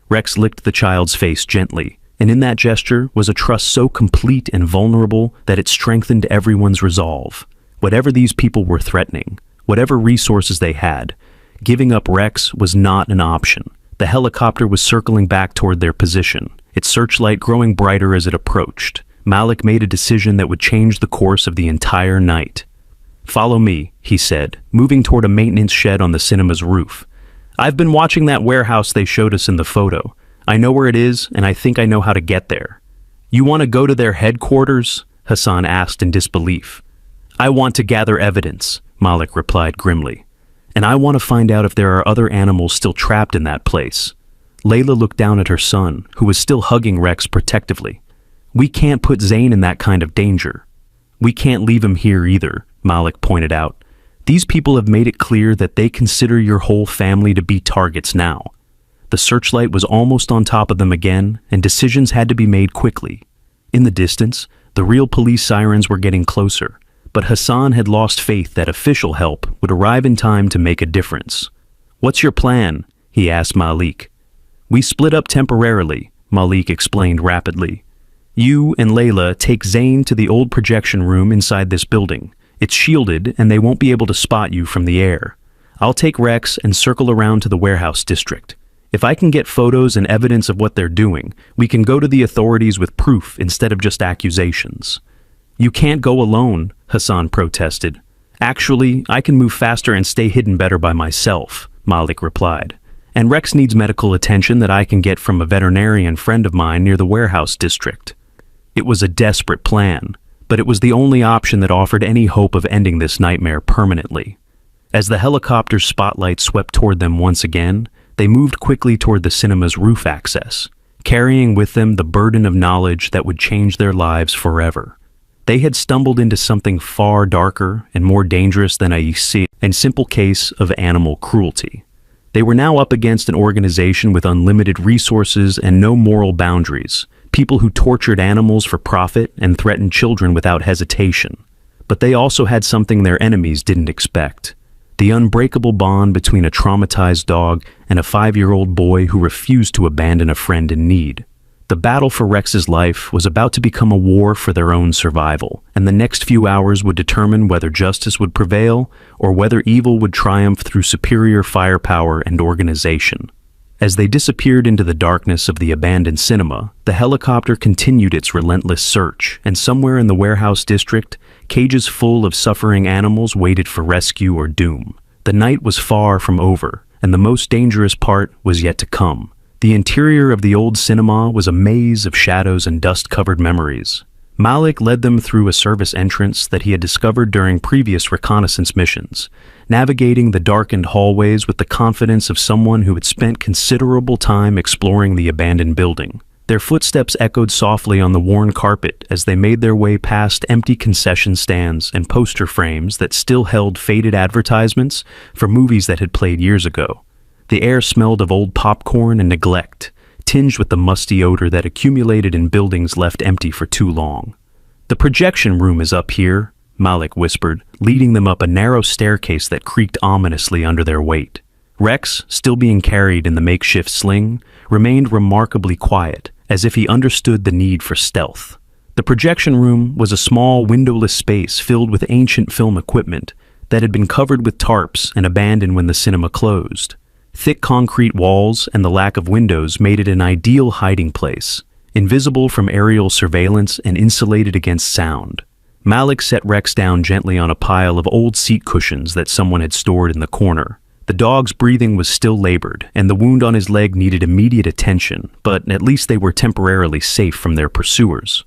Rex licked the child's face gently, and in that gesture was a trust so complete and vulnerable that it strengthened everyone's resolve. Whatever these people were threatening, whatever resources they had, giving up Rex was not an option. The helicopter was circling back toward their position, its searchlight growing brighter as it approached. Malik made a decision that would change the course of the entire night. "Follow me," he said, moving toward a maintenance shed on the cinema's roof. "I've been watching that warehouse they showed us in the photo. I know where it is, and I think I know how to get there." "You want to go to their headquarters?" Hassan asked in disbelief. "I want to gather evidence," Malik replied grimly. "And I want to find out if there are other animals still trapped in that place." Layla looked down at her son, who was still hugging Rex protectively. "We can't put Zane in that kind of danger." "We can't leave him here either," Malik pointed out. "These people have made it clear that they consider your whole family to be targets now." The searchlight was almost on top of them again, and decisions had to be made quickly. In the distance, the real police sirens were getting closer. but Hassan had lost faith that official help would arrive in time to make a difference. "What's your plan?" he asked Malik. "We split up temporarily," Malik explained rapidly. "You and Layla take Zane to the old projection room inside this building. It's shielded and they won't be able to spot you from the air. I'll take Rex and circle around to the warehouse district. If I can get photos and evidence of what they're doing, we can go to the authorities with proof instead of just accusations." "You can't go alone," Hassan protested. "Actually, I can move faster and stay hidden better by myself," Malik replied. "And Rex needs medical attention that I can get from a veterinarian friend of mine near the warehouse district." It was a desperate plan, but it was the only option that offered any hope of ending this nightmare permanently. As the helicopter's spotlight swept toward them once again, they moved quickly toward the cinema's roof access, carrying with them the burden of knowledge that would change their lives forever. They had stumbled into something far darker and more dangerous than a simple case of animal cruelty. They were now up against an organization with unlimited resources and no moral boundaries, people who tortured animals for profit and threatened children without hesitation. But they also had something their enemies didn't expect: the unbreakable bond between a traumatized dog and a 5-year-old boy who refused to abandon a friend in need. The battle for Rex's life was about to become a war for their own survival, and the next few hours would determine whether justice would prevail or whether evil would triumph through superior firepower and organization. As they disappeared into the darkness of the abandoned cinema, the helicopter continued its relentless search, and somewhere in the warehouse district, cages full of suffering animals waited for rescue or doom. The night was far from over, and the most dangerous part was yet to come. The interior of the old cinema was a maze of shadows and dust-covered memories. Malik led them through a service entrance that he had discovered during previous reconnaissance missions, navigating the darkened hallways with the confidence of someone who had spent considerable time exploring the abandoned building. Their footsteps echoed softly on the worn carpet as they made their way past empty concession stands and poster frames that still held faded advertisements for movies that had played years ago. The air smelled of old popcorn and neglect, tinged with the musty odor that accumulated in buildings left empty for too long. "The projection room is up here," Malik whispered, leading them up a narrow staircase that creaked ominously under their weight. Rex, still being carried in the makeshift sling, remained remarkably quiet, as if he understood the need for stealth. The projection room was a small, windowless space filled with ancient film equipment that had been covered with tarps and abandoned when the cinema closed. Thick concrete walls and the lack of windows made it an ideal hiding place, invisible from aerial surveillance and insulated against sound. Malik set Rex down gently on a pile of old seat cushions that someone had stored in the corner. The dog's breathing was still labored, and the wound on his leg needed immediate attention, but at least they were temporarily safe from their pursuers.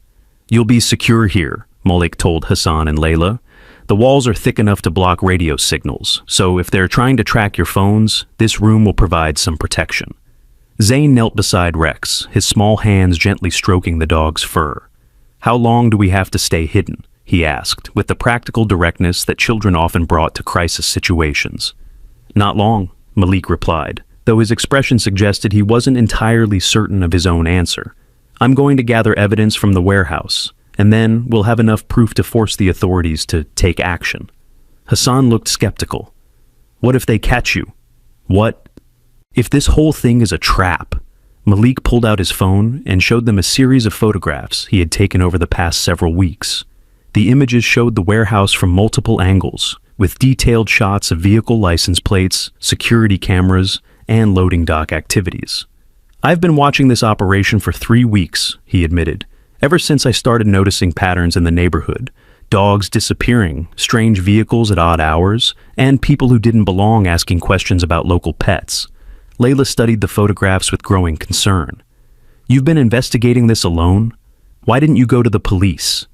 "You'll be secure here," Malik told Hassan and Layla. "The walls are thick enough to block radio signals, so if they're trying to track your phones, this room will provide some protection." Zane knelt beside Rex, his small hands gently stroking the dog's fur. "How long do we have to stay hidden?" he asked, with the practical directness that children often brought to crisis situations. "Not long," Malik replied, though his expression suggested he wasn't entirely certain of his own answer. "I'm going to gather evidence from the warehouse, and then we'll have enough proof to force the authorities to take action." Hassan looked skeptical. "What if they catch you?" "What if this whole thing is a trap?" Malik pulled out his phone and showed them a series of photographs he had taken over the past several weeks. The images showed the warehouse from multiple angles, with detailed shots of vehicle license plates, security cameras, and loading dock activities. "I've been watching this operation for 3 weeks," he admitted. "Ever since I started noticing patterns in the neighborhood, dogs disappearing, strange vehicles at odd hours, and people who didn't belong asking questions about local pets." Layla studied the photographs with growing concern. "You've been investigating this alone? Why didn't you go to the police?"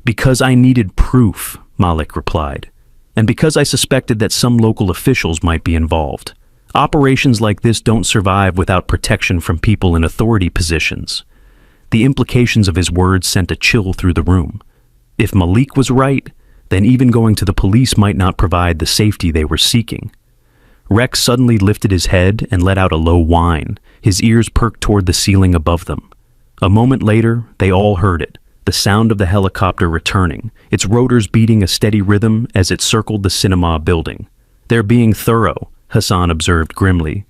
"Because I needed proof," Malik replied, "and because I suspected that some local officials might be involved. Operations like this don't survive without protection from people in authority positions." The implications of his words sent a chill through the room. If Malik was right, then even going to the police might not provide the safety they were seeking. Rex suddenly lifted his head and let out a low whine, his ears perked toward the ceiling above them. A moment later, they all heard it, the sound of the helicopter returning, its rotors beating a steady rhythm as it circled the cinema building. "They're being thorough," Hassan observed grimly.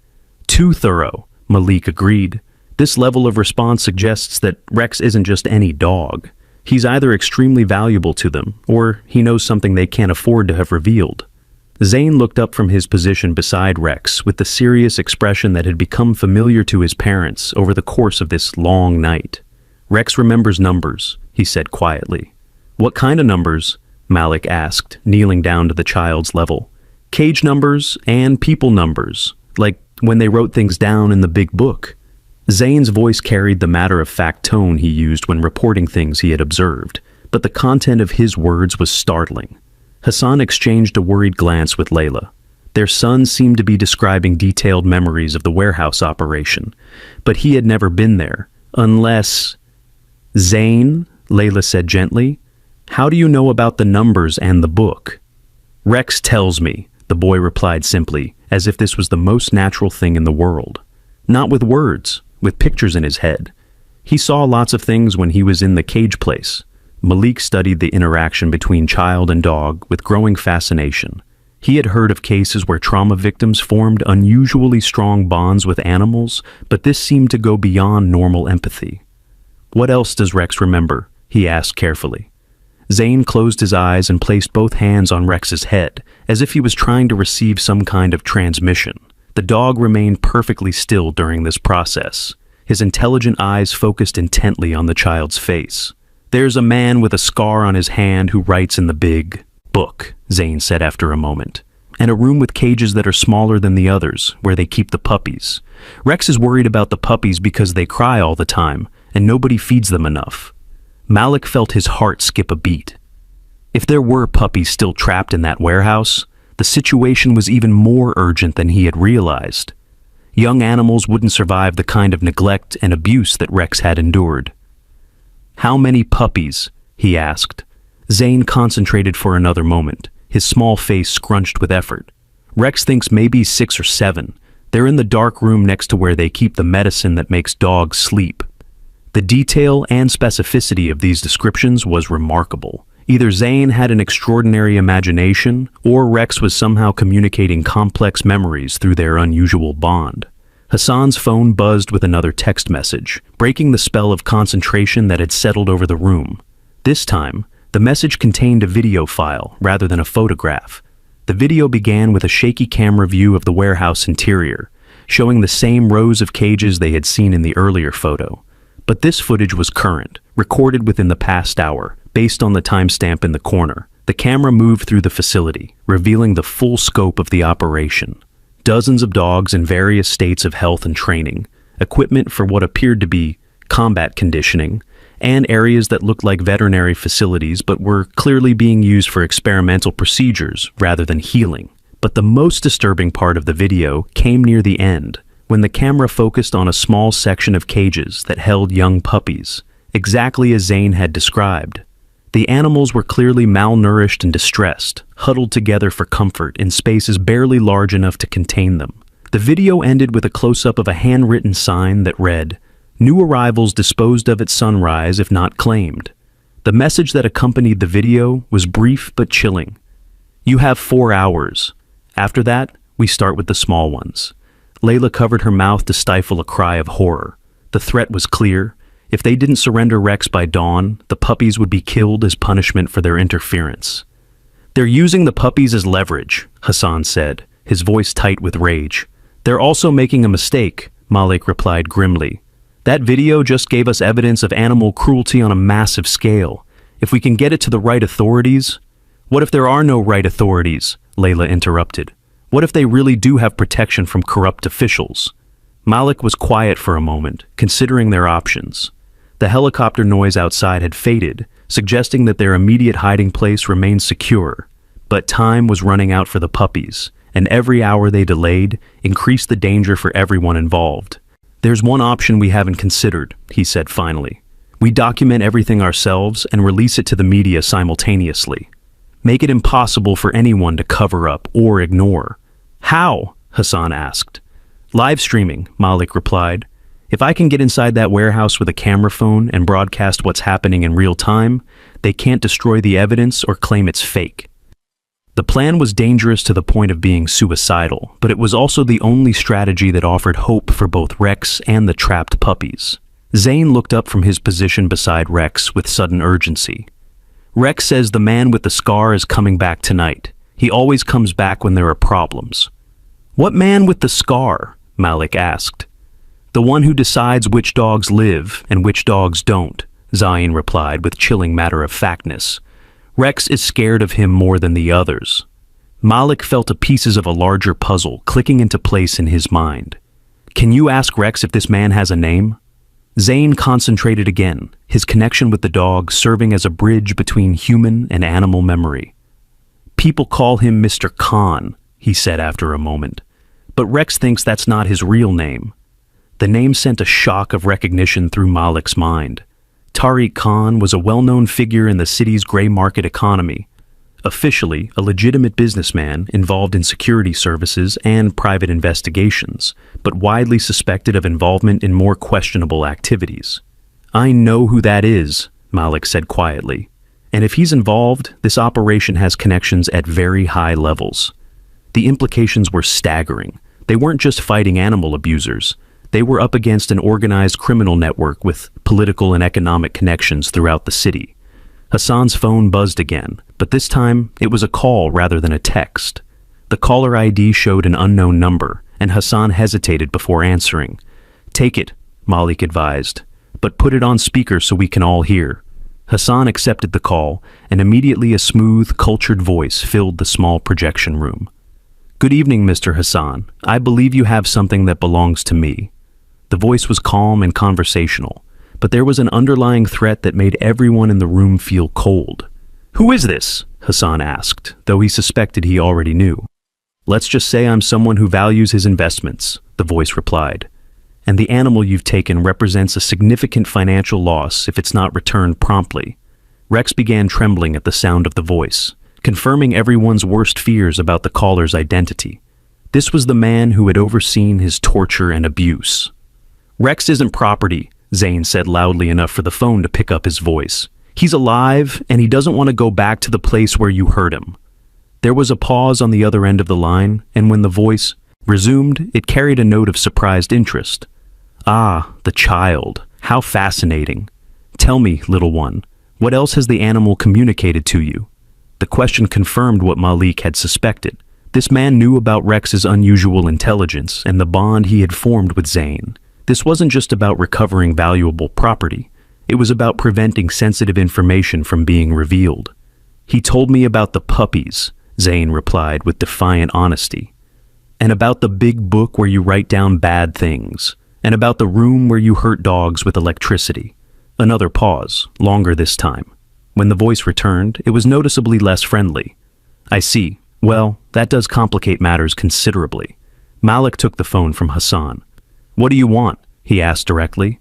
"Too thorough," Malik agreed. "This level of response suggests that Rex isn't just any dog. He's either extremely valuable to them, or he knows something they can't afford to have revealed." Zane looked up from his position beside Rex with the serious expression that had become familiar to his parents over the course of this long night. "Rex remembers numbers," he said quietly. "What kind of numbers?" Malik asked, kneeling down to the child's level. "Cage numbers and people numbers, like when they wrote things down in the big book." Zane's voice carried the matter-of-fact tone he used when reporting things he had observed, but the content of his words was startling. Hassan exchanged a worried glance with Layla. Their son seemed to be describing detailed memories of the warehouse operation, but he had never been there, unless... "Zane," Layla said gently, "how do you know about the numbers and the book?" "Rex tells me," the boy replied simply, as if this was the most natural thing in the world. Not with words, with pictures in his head. He saw lots of things when he was in the cage place. Malik studied the interaction between child and dog with growing fascination. He had heard of cases where trauma victims formed unusually strong bonds with animals, but this seemed to go beyond normal empathy. "What else does Rex remember?" he asked carefully. Zane closed his eyes and placed both hands on Rex's head, as if he was trying to receive some kind of transmission. The dog remained perfectly still during this process, his intelligent eyes focused intently on the child's face. "There's a man with a scar on his hand who writes in the big book," Zane said after a moment. "And a room with cages that are smaller than the others, where they keep the puppies. Rex is worried about the puppies because they cry all the time, and nobody feeds them enough." Malik felt his heart skip a beat. If there were puppies still trapped in that warehouse, the situation was even more urgent than he had realized. Young animals wouldn't survive the kind of neglect and abuse that Rex had endured. "How many puppies?" he asked. Zane concentrated for another moment, his small face scrunched with effort. "Rex thinks maybe 6 or 7. They're in the dark room next to where they keep the medicine that makes dogs sleep." The detail and specificity of these descriptions was remarkable. Either Zane had an extraordinary imagination, or Rex was somehow communicating complex memories through their unusual bond. Hassan's phone buzzed with another text message, breaking the spell of concentration that had settled over the room. This time, the message contained a video file rather than a photograph. The video began with a shaky camera view of the warehouse interior, showing the same rows of cages they had seen in the earlier photo. But this footage was current, recorded within the past hour, based on the timestamp in the corner. The camera moved through the facility, revealing the full scope of the operation. Dozens of dogs in various states of health and training, equipment for what appeared to be combat conditioning, and areas that looked like veterinary facilities but were clearly being used for experimental procedures rather than healing. But the most disturbing part of the video came near the end, when the camera focused on a small section of cages that held young puppies, exactly as Zane had described. The animals were clearly malnourished and distressed, huddled together for comfort in spaces barely large enough to contain them. The video ended with a close-up of a handwritten sign that read, "New arrivals disposed of at sunrise if not claimed." The message that accompanied the video was brief but chilling. "You have 4 hours. After that, we start with the small ones." Layla covered her mouth to stifle a cry of horror. The threat was clear. If they didn't surrender Rex by dawn, the puppies would be killed as punishment for their interference. "They're using the puppies as leverage," Hassan said, his voice tight with rage. "They're also making a mistake," Malik replied grimly. "That video just gave us evidence of animal cruelty on a massive scale. If we can get it to the right authorities—" "What if there are no right authorities?" Layla interrupted. "What if they really do have protection from corrupt officials?" Malik was quiet for a moment, considering their options. The helicopter noise outside had faded, suggesting that their immediate hiding place remained secure. But time was running out for the puppies, and every hour they delayed increased the danger for everyone involved. "There's one option we haven't considered," he said finally. "We document everything ourselves and release it to the media simultaneously. Make it impossible for anyone to cover up or ignore." "How?" Hassan asked. "Live streaming," Malik replied. If I can get inside that warehouse with a camera phone and broadcast what's happening in real time, they can't destroy the evidence or claim it's fake. The plan was dangerous to the point of being suicidal, but it was also the only strategy that offered hope for both Rex and the trapped puppies. Zane looked up from his position beside Rex with sudden urgency. Rex says the man with the scar is coming back tonight. He always comes back when there are problems. What man with the scar? Malik asked. The one who decides which dogs live and which dogs don't, Zayn replied with chilling matter-of-factness. Rex is scared of him more than the others. Malik felt the pieces of a larger puzzle clicking into place in his mind. Can you ask Rex if this man has a name? Zane concentrated again, his connection with the dog serving as a bridge between human and animal memory. People call him Mr. Khan, he said after a moment, but Rex thinks that's not his real name. The name sent a shock of recognition through Malik's mind. Tariq Khan was a well-known figure in the city's gray market economy, officially a legitimate businessman involved in security services and private investigations, but widely suspected of involvement in more questionable activities. I know who that is, Malik said quietly, and if he's involved, this operation has connections at very high levels. The implications were staggering. They weren't just fighting animal abusers. They were up against an organized criminal network with political and economic connections throughout the city. Hassan's phone buzzed again, but this time it was a call rather than a text. The caller ID showed an unknown number, and Hassan hesitated before answering. Take it, Malik advised, but put it on speaker so we can all hear. Hassan accepted the call, and immediately a smooth, cultured voice filled the small projection room. Good evening, Mr. Hassan. I believe you have something that belongs to me. The voice was calm and conversational, but there was an underlying threat that made everyone in the room feel cold. Who is this? Hassan asked, though he suspected he already knew. Let's just say I'm someone who values his investments, the voice replied. And the animal you've taken represents a significant financial loss if it's not returned promptly. Rex began trembling at the sound of the voice, confirming everyone's worst fears about the caller's identity. This was the man who had overseen his torture and abuse. Rex isn't property, Zane said loudly enough for the phone to pick up his voice. He's alive, and he doesn't want to go back to the place where you hurt him. There was a pause on the other end of the line, and when the voice resumed, it carried a note of surprised interest. Ah, the child. How fascinating. Tell me, little one, what else has the animal communicated to you? The question confirmed what Malik had suspected. This man knew about Rex's unusual intelligence and the bond he had formed with Zane. This wasn't just about recovering valuable property. It was about preventing sensitive information from being revealed. He told me about the puppies, Zane replied with defiant honesty. And about the big book where you write down bad things. And about the room where you hurt dogs with electricity. Another pause, longer this time. When the voice returned, it was noticeably less friendly. I see. Well, that does complicate matters considerably. Malik took the phone from Hassan. What do you want? He asked directly.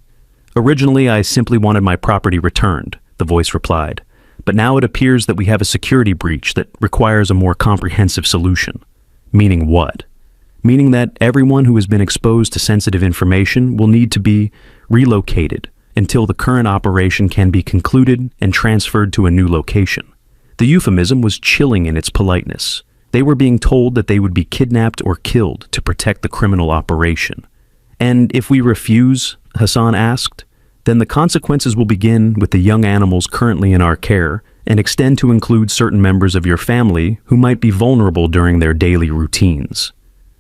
Originally, I simply wanted my property returned, the voice replied. But now it appears that we have a security breach that requires a more comprehensive solution. Meaning what? Meaning that everyone who has been exposed to sensitive information will need to be relocated until the current operation can be concluded and transferred to a new location. The euphemism was chilling in its politeness. They were being told that they would be kidnapped or killed to protect the criminal operation. And if we refuse, Hassan asked, then the consequences will begin with the young animals currently in our care and extend to include certain members of your family who might be vulnerable during their daily routines.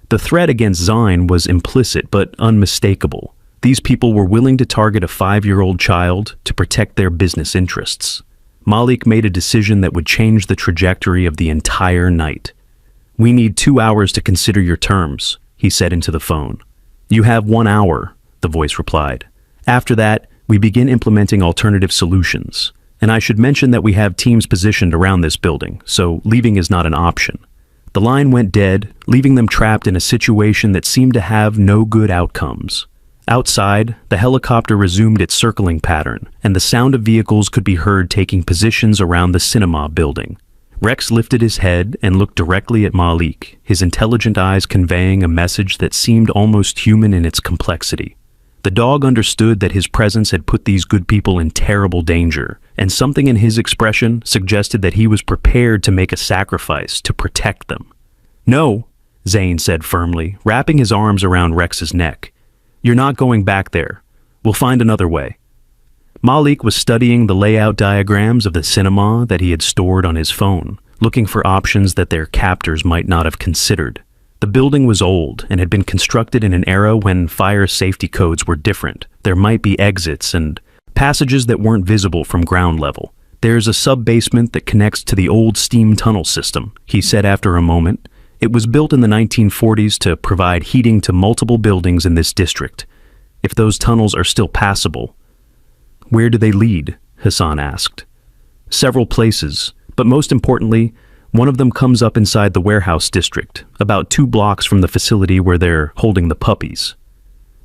The threat against Zayn was implicit but unmistakable. These people were willing to target a 5-year-old child to protect their business interests. Malik made a decision that would change the trajectory of the entire night. We need 2 hours to consider your terms, he said into the phone. You have 1 hour, the voice replied. After that, we begin implementing alternative solutions. And I should mention that we have teams positioned around this building, so leaving is not an option. The line went dead, leaving them trapped in a situation that seemed to have no good outcomes. Outside, the helicopter resumed its circling pattern, and the sound of vehicles could be heard taking positions around the cinema building. Rex lifted his head and looked directly at Malik, his intelligent eyes conveying a message that seemed almost human in its complexity. The dog understood that his presence had put these good people in terrible danger, and something in his expression suggested that he was prepared to make a sacrifice to protect them. "No," Zane said firmly, wrapping his arms around Rex's neck. "You're not going back there. We'll find another way." Malik was studying the layout diagrams of the cinema that he had stored on his phone, looking for options that their captors might not have considered. The building was old and had been constructed in an era when fire safety codes were different. There might be exits and passages that weren't visible from ground level. "There's a sub-basement that connects to the old steam tunnel system," he said after a moment. "It was built in the 1940s to provide heating to multiple buildings in this district. If those tunnels are still passable." "Where do they lead?" Hassan asked. "Several places, but most importantly, one of them comes up inside the warehouse district, about 2 blocks from the facility where they're holding the puppies."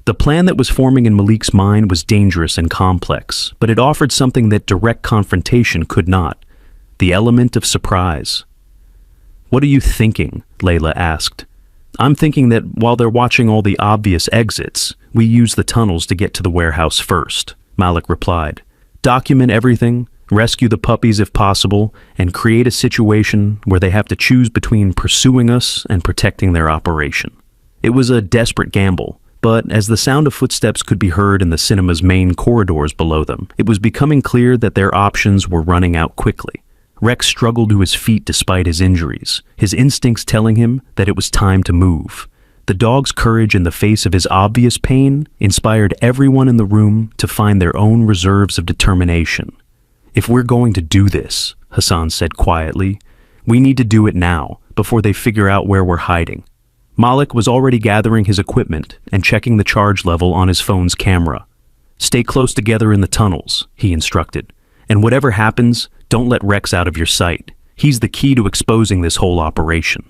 The plan that was forming in Malik's mind was dangerous and complex, but it offered something that direct confrontation could not: the element of surprise. "What are you thinking?" Layla asked. "I'm thinking that while they're watching all the obvious exits, we use the tunnels to get to the warehouse first," Malik replied. "Document everything, rescue the puppies if possible, and create a situation where they have to choose between pursuing us and protecting their operation." It was a desperate gamble, but as the sound of footsteps could be heard in the cinema's main corridors below them, it was becoming clear that their options were running out quickly. Rex struggled to his feet despite his injuries, his instincts telling him that it was time to move. The dog's courage in the face of his obvious pain inspired everyone in the room to find their own reserves of determination. "If we're going to do this," Hassan said quietly, "we need to do it now, before they figure out where we're hiding." Malik was already gathering his equipment and checking the charge level on his phone's camera. "Stay close together in the tunnels," he instructed. "And whatever happens, don't let Rex out of your sight. He's the key to exposing this whole operation."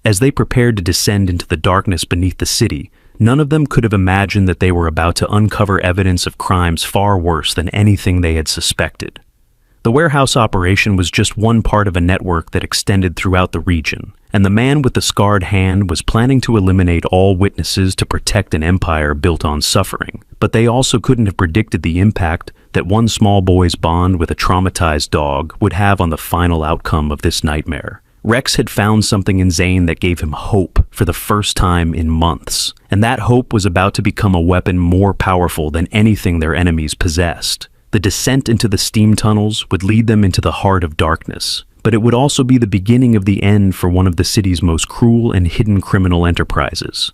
As they prepared to descend into the darkness beneath the city, none of them could have imagined that they were about to uncover evidence of crimes far worse than anything they had suspected. The warehouse operation was just one part of a network that extended throughout the region, and the man with the scarred hand was planning to eliminate all witnesses to protect an empire built on suffering. But they also couldn't have predicted the impact that one small boy's bond with a traumatized dog would have on the final outcome of this nightmare. Rex had found something in Zane that gave him hope for the first time in months, and that hope was about to become a weapon more powerful than anything their enemies possessed. The descent into the steam tunnels would lead them into the heart of darkness, but it would also be the beginning of the end for one of the city's most cruel and hidden criminal enterprises.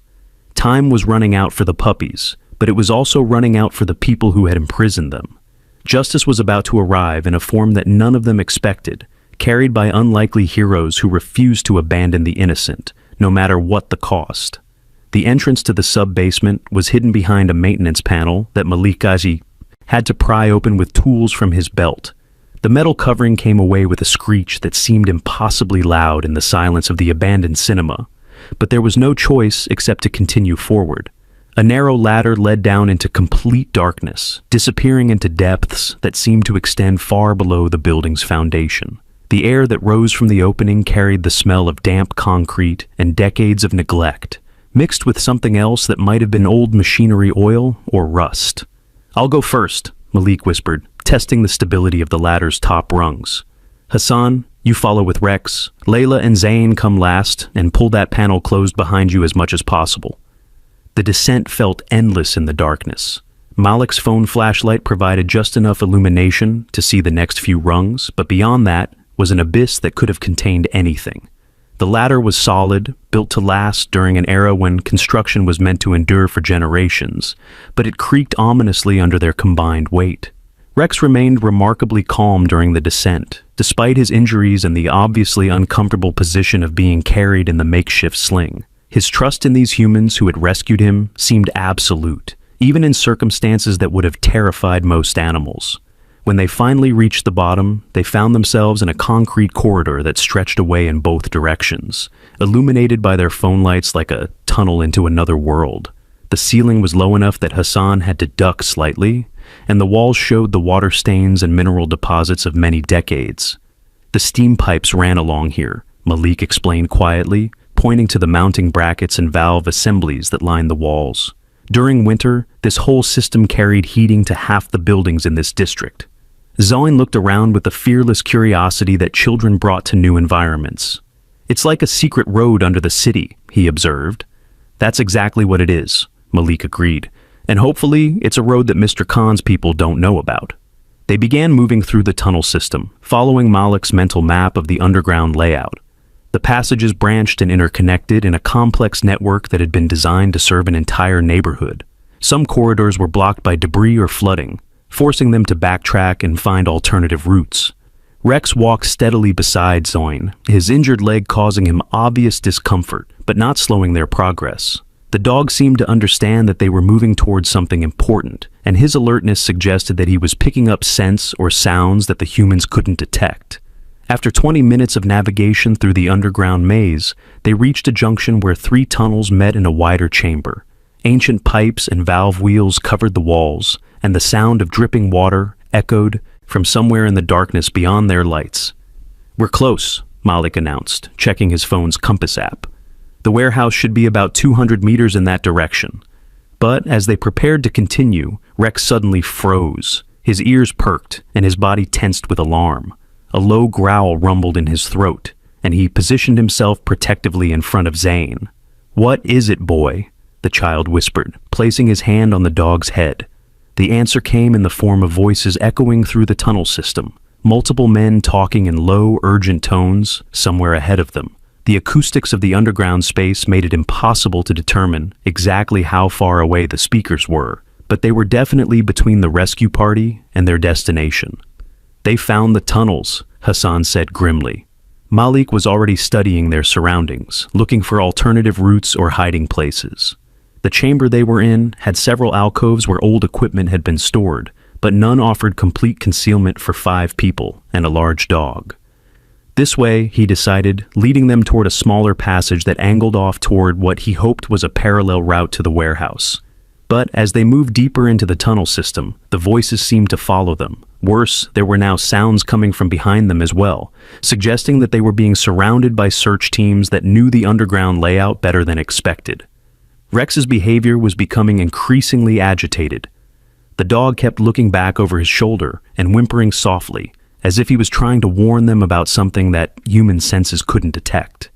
Time was running out for the puppies, but it was also running out for the people who had imprisoned them. Justice was about to arrive in a form that none of them expected, carried by unlikely heroes who refused to abandon the innocent, no matter what the cost. The entrance to the sub-basement was hidden behind a maintenance panel that Malik Ghazi had to pry open with tools from his belt. The metal covering came away with a screech that seemed impossibly loud in the silence of the abandoned cinema, but there was no choice except to continue forward. A narrow ladder led down into complete darkness, disappearing into depths that seemed to extend far below the building's foundation. The air that rose from the opening carried the smell of damp concrete and decades of neglect, mixed with something else that might have been old machinery oil or rust. "I'll go first," Malik whispered, testing the stability of the ladder's top rungs. "Hassan, you follow with Rex. Layla and Zane come last and pull that panel closed behind you as much as possible." The descent felt endless in the darkness. Malik's phone flashlight provided just enough illumination to see the next few rungs, but beyond that was an abyss that could have contained anything. The ladder was solid, built to last during an era when construction was meant to endure for generations, but it creaked ominously under their combined weight. Rex remained remarkably calm during the descent, despite his injuries and the obviously uncomfortable position of being carried in the makeshift sling. His trust in these humans who had rescued him seemed absolute, even in circumstances that would have terrified most animals. When they finally reached the bottom, they found themselves in a concrete corridor that stretched away in both directions, illuminated by their phone lights like a tunnel into another world. The ceiling was low enough that Hassan had to duck slightly, and the walls showed the water stains and mineral deposits of many decades. "The steam pipes ran along here," Malik explained quietly, pointing to the mounting brackets and valve assemblies that lined the walls. During winter, this whole system carried heating to half the buildings in this district. Zoin looked around with the fearless curiosity that children brought to new environments. "It's like a secret road under the city," he observed. "That's exactly what it is," Malik agreed. "And hopefully, it's a road that Mr. Khan's people don't know about." They began moving through the tunnel system, following Malik's mental map of the underground layout. The passages branched and interconnected in a complex network that had been designed to serve an entire neighborhood. Some corridors were blocked by debris or flooding, forcing them to backtrack and find alternative routes. Rex walked steadily beside Zoin, his injured leg causing him obvious discomfort, but not slowing their progress. The dog seemed to understand that they were moving towards something important, and his alertness suggested that he was picking up scents or sounds that the humans couldn't detect. After 20 minutes of navigation through the underground maze, they reached a junction where 3 tunnels met in a wider chamber. Ancient pipes and valve wheels covered the walls, and the sound of dripping water echoed from somewhere in the darkness beyond their lights. "We're close," Malik announced, checking his phone's compass app. The warehouse should be about 200 meters in that direction. But as they prepared to continue, Rex suddenly froze. His ears perked, and his body tensed with alarm. A low growl rumbled in his throat, and he positioned himself protectively in front of Zane. "What is it, boy?" the child whispered, placing his hand on the dog's head. The answer came in the form of voices echoing through the tunnel system, multiple men talking in low, urgent tones somewhere ahead of them. The acoustics of the underground space made it impossible to determine exactly how far away the speakers were, but they were definitely between the rescue party and their destination. "They found the tunnels," Hassan said grimly. Malik was already studying their surroundings, looking for alternative routes or hiding places. The chamber they were in had several alcoves where old equipment had been stored, but none offered complete concealment for 5 people and a large dog. This way, he decided, leading them toward a smaller passage that angled off toward what he hoped was a parallel route to the warehouse. But as they moved deeper into the tunnel system, the voices seemed to follow them. Worse, there were now sounds coming from behind them as well, suggesting that they were being surrounded by search teams that knew the underground layout better than expected. Rex's behavior was becoming increasingly agitated. The dog kept looking back over his shoulder and whimpering softly, as if he was trying to warn them about something that human senses couldn't detect.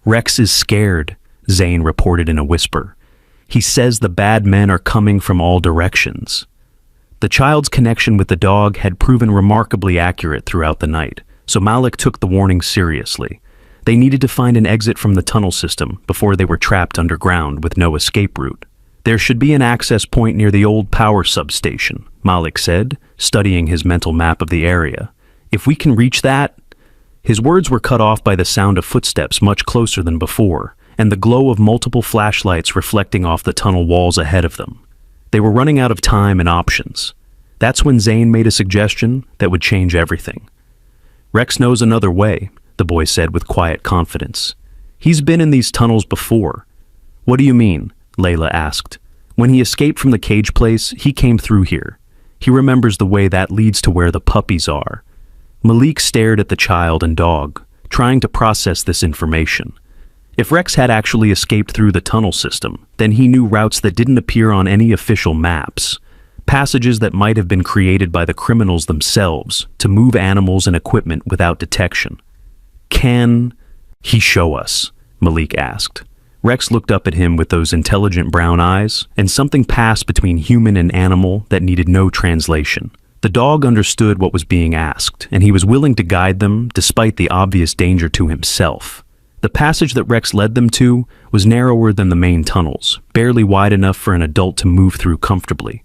"Rex is scared," Zane reported in a whisper. "He says the bad men are coming from all directions." The child's connection with the dog had proven remarkably accurate throughout the night, so Malik took the warning seriously. They needed to find an exit from the tunnel system before they were trapped underground with no escape route. "There should be an access point near the old power substation," Malik said, studying his mental map of the area. "If we can reach that—" His words were cut off by the sound of footsteps much closer than before, and the glow of multiple flashlights reflecting off the tunnel walls ahead of them. They were running out of time and options. That's when Zane made a suggestion that would change everything. "Rex knows another way," the boy said with quiet confidence. "He's been in these tunnels before." "What do you mean?" Layla asked. "When he escaped from the cage place, he came through here. He remembers the way that leads to where the puppies are." Malik stared at the child and dog, trying to process this information. If Rex had actually escaped through the tunnel system, then he knew routes that didn't appear on any official maps. Passages that might have been created by the criminals themselves to move animals and equipment without detection. "Can he show us?" Malik asked. Rex looked up at him with those intelligent brown eyes, and something passed between human and animal that needed no translation. The dog understood what was being asked, and he was willing to guide them despite the obvious danger to himself. The passage that Rex led them to was narrower than the main tunnels, barely wide enough for an adult to move through comfortably.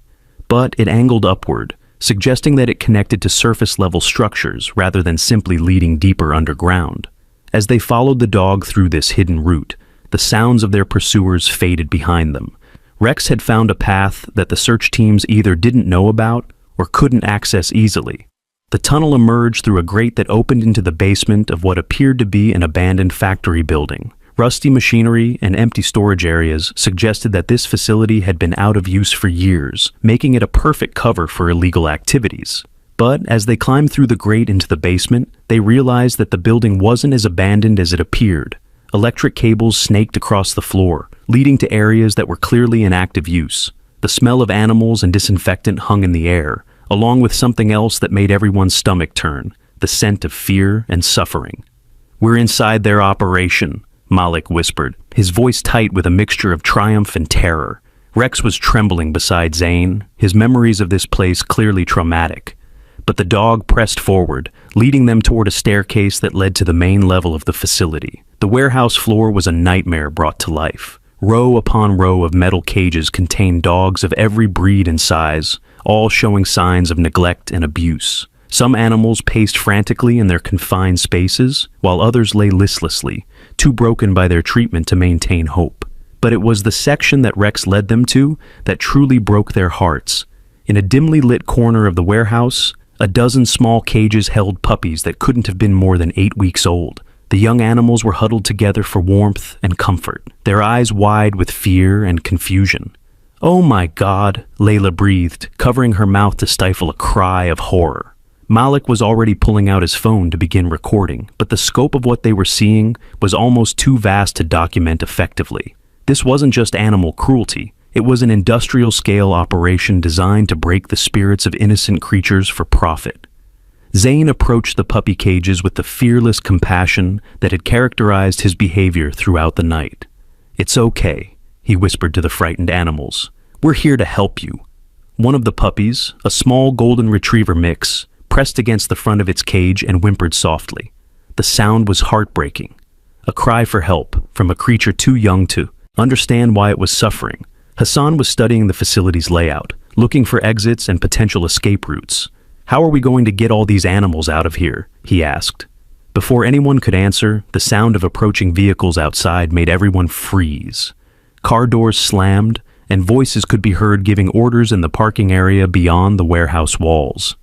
But it angled upward, suggesting that it connected to surface-level structures rather than simply leading deeper underground. As they followed the dog through this hidden route, the sounds of their pursuers faded behind them. Rex had found a path that the search teams either didn't know about or couldn't access easily. The tunnel emerged through a grate that opened into the basement of what appeared to be an abandoned factory building. Rusty machinery and empty storage areas suggested that this facility had been out of use for years, making it a perfect cover for illegal activities. But as they climbed through the grate into the basement, they realized that the building wasn't as abandoned as it appeared. Electric cables snaked across the floor, leading to areas that were clearly in active use. The smell of animals and disinfectant hung in the air, along with something else that made everyone's stomach turn, the scent of fear and suffering. "We're inside their operation," Malik whispered, his voice tight with a mixture of triumph and terror. Rex was trembling beside Zane, his memories of this place clearly traumatic. But the dog pressed forward, leading them toward a staircase that led to the main level of the facility. The warehouse floor was a nightmare brought to life. Row upon row of metal cages contained dogs of every breed and size, all showing signs of neglect and abuse. Some animals paced frantically in their confined spaces, while others lay listlessly, too broken by their treatment to maintain hope. But it was the section that Rex led them to that truly broke their hearts. In a dimly lit corner of the warehouse, a dozen small cages held puppies that couldn't have been more than 8 weeks old. The young animals were huddled together for warmth and comfort, their eyes wide with fear and confusion. "Oh my God," Layla breathed, covering her mouth to stifle a cry of horror. Malik was already pulling out his phone to begin recording, but the scope of what they were seeing was almost too vast to document effectively. This wasn't just animal cruelty. It was an industrial-scale operation designed to break the spirits of innocent creatures for profit. Zane approached the puppy cages with the fearless compassion that had characterized his behavior throughout the night. "It's okay," he whispered to the frightened animals. "We're here to help you." One of the puppies, a small golden retriever mix, pressed against the front of its cage and whimpered softly. The sound was heartbreaking, a cry for help from a creature too young to understand why it was suffering. Hassan was studying the facility's layout, looking for exits and potential escape routes. "How are we going to get all these animals out of here?" he asked. Before anyone could answer, the sound of approaching vehicles outside made everyone freeze. Car doors slammed, and voices could be heard giving orders in the parking area beyond the warehouse walls.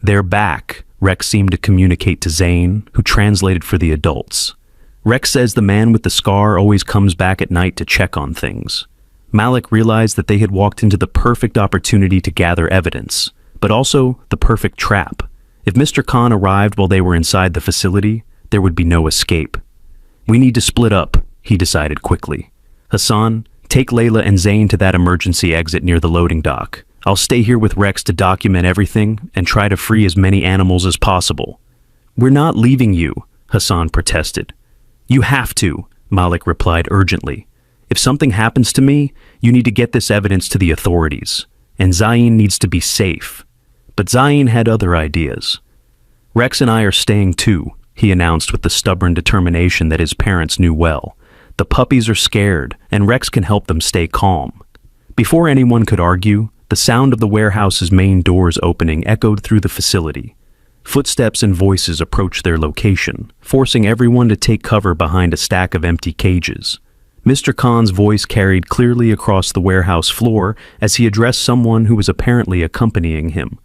"They're back," Rex seemed to communicate to Zane, who translated for the adults. "Rex says the man with the scar always comes back at night to check on things." Malik realized that they had walked into the perfect opportunity to gather evidence, but also the perfect trap. If Mr. Khan arrived while they were inside the facility, there would be no escape. "We need to split up," he decided quickly. "Hassan, take Layla and Zane to that emergency exit near the loading dock. I'll stay here with Rex to document everything and try to free as many animals as possible." "We're not leaving you," Hassan protested. "You have to," Malik replied urgently. "If something happens to me, you need to get this evidence to the authorities. And Zayn needs to be safe." But Zayn had other ideas. "Rex and I are staying too," he announced with the stubborn determination that his parents knew well. "The puppies are scared, and Rex can help them stay calm." Before anyone could argue, the sound of the warehouse's main doors opening echoed through the facility. Footsteps and voices approached their location, forcing everyone to take cover behind a stack of empty cages. Mr. Khan's voice carried clearly across the warehouse floor as he addressed someone who was apparently accompanying him.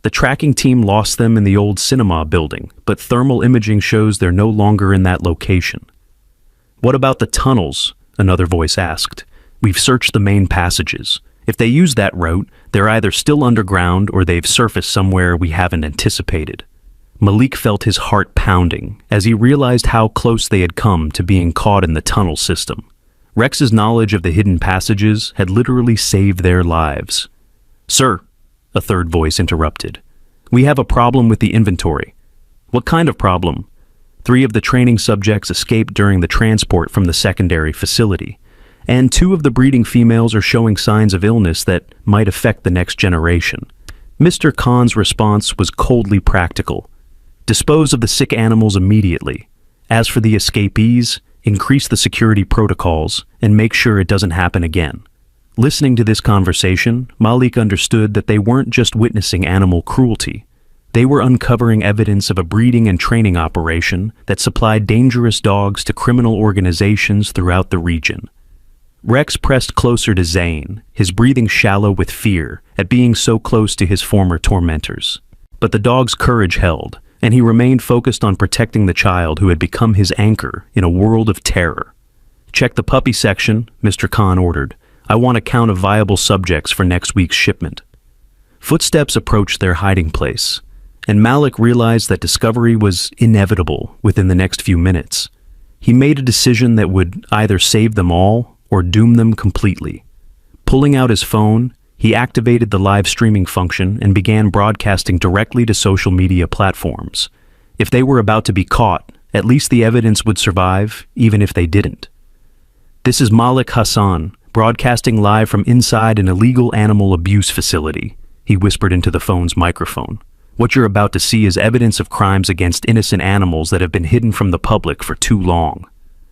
"The tracking team lost them in the old cinema building, but thermal imaging shows they're no longer in that location." "What about the tunnels?" another voice asked. "We've searched the main passages. If they use that route, they're either still underground or they've surfaced somewhere we haven't anticipated." Malik felt his heart pounding as he realized how close they had come to being caught in the tunnel system. Rex's knowledge of the hidden passages had literally saved their lives. "Sir," a third voice interrupted, "we have a problem with the inventory." "What kind of problem?" 3 of the training subjects escaped during the transport from the secondary facility, and 2 of the breeding females are showing signs of illness that might affect the next generation. Mr. Khan's response was coldly practical. "Dispose of the sick animals immediately. As for the escapees, increase the security protocols and make sure it doesn't happen again." Listening to this conversation, Malik understood that they weren't just witnessing animal cruelty. They were uncovering evidence of a breeding and training operation that supplied dangerous dogs to criminal organizations throughout the region. Rex pressed closer to Zane, his breathing shallow with fear at being so close to his former tormentors. But the dog's courage held, and he remained focused on protecting the child who had become his anchor in a world of terror. "Check the puppy section," Mr. Khan ordered. "I want a count of viable subjects for next week's shipment." Footsteps approached their hiding place, and Malik realized that discovery was inevitable within the next few minutes. He made a decision that would either save them all or doom them completely. Pulling out his phone, he activated the live streaming function and began broadcasting directly to social media platforms. If they were about to be caught, at least the evidence would survive, even if they didn't. "This is Malik Hassan, broadcasting live from inside an illegal animal abuse facility," he whispered into the phone's microphone. "What you're about to see is evidence of crimes against innocent animals that have been hidden from the public for too long."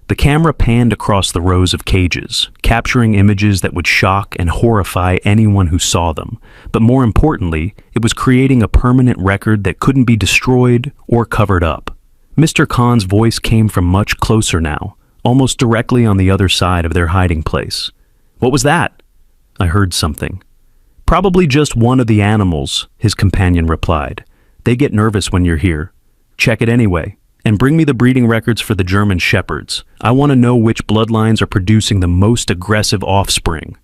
The camera panned across the rows of cages, capturing images that would shock and horrify anyone who saw them. But more importantly, it was creating a permanent record that couldn't be destroyed or covered up. Mr. Khan's voice came from much closer now, almost directly on the other side of their hiding place. "What was that?" I heard something. "Probably just one of the animals," his companion replied. "They get nervous when you're here. Check it anyway. And bring me the breeding records for the German Shepherds. I want to know which bloodlines are producing the most aggressive offspring."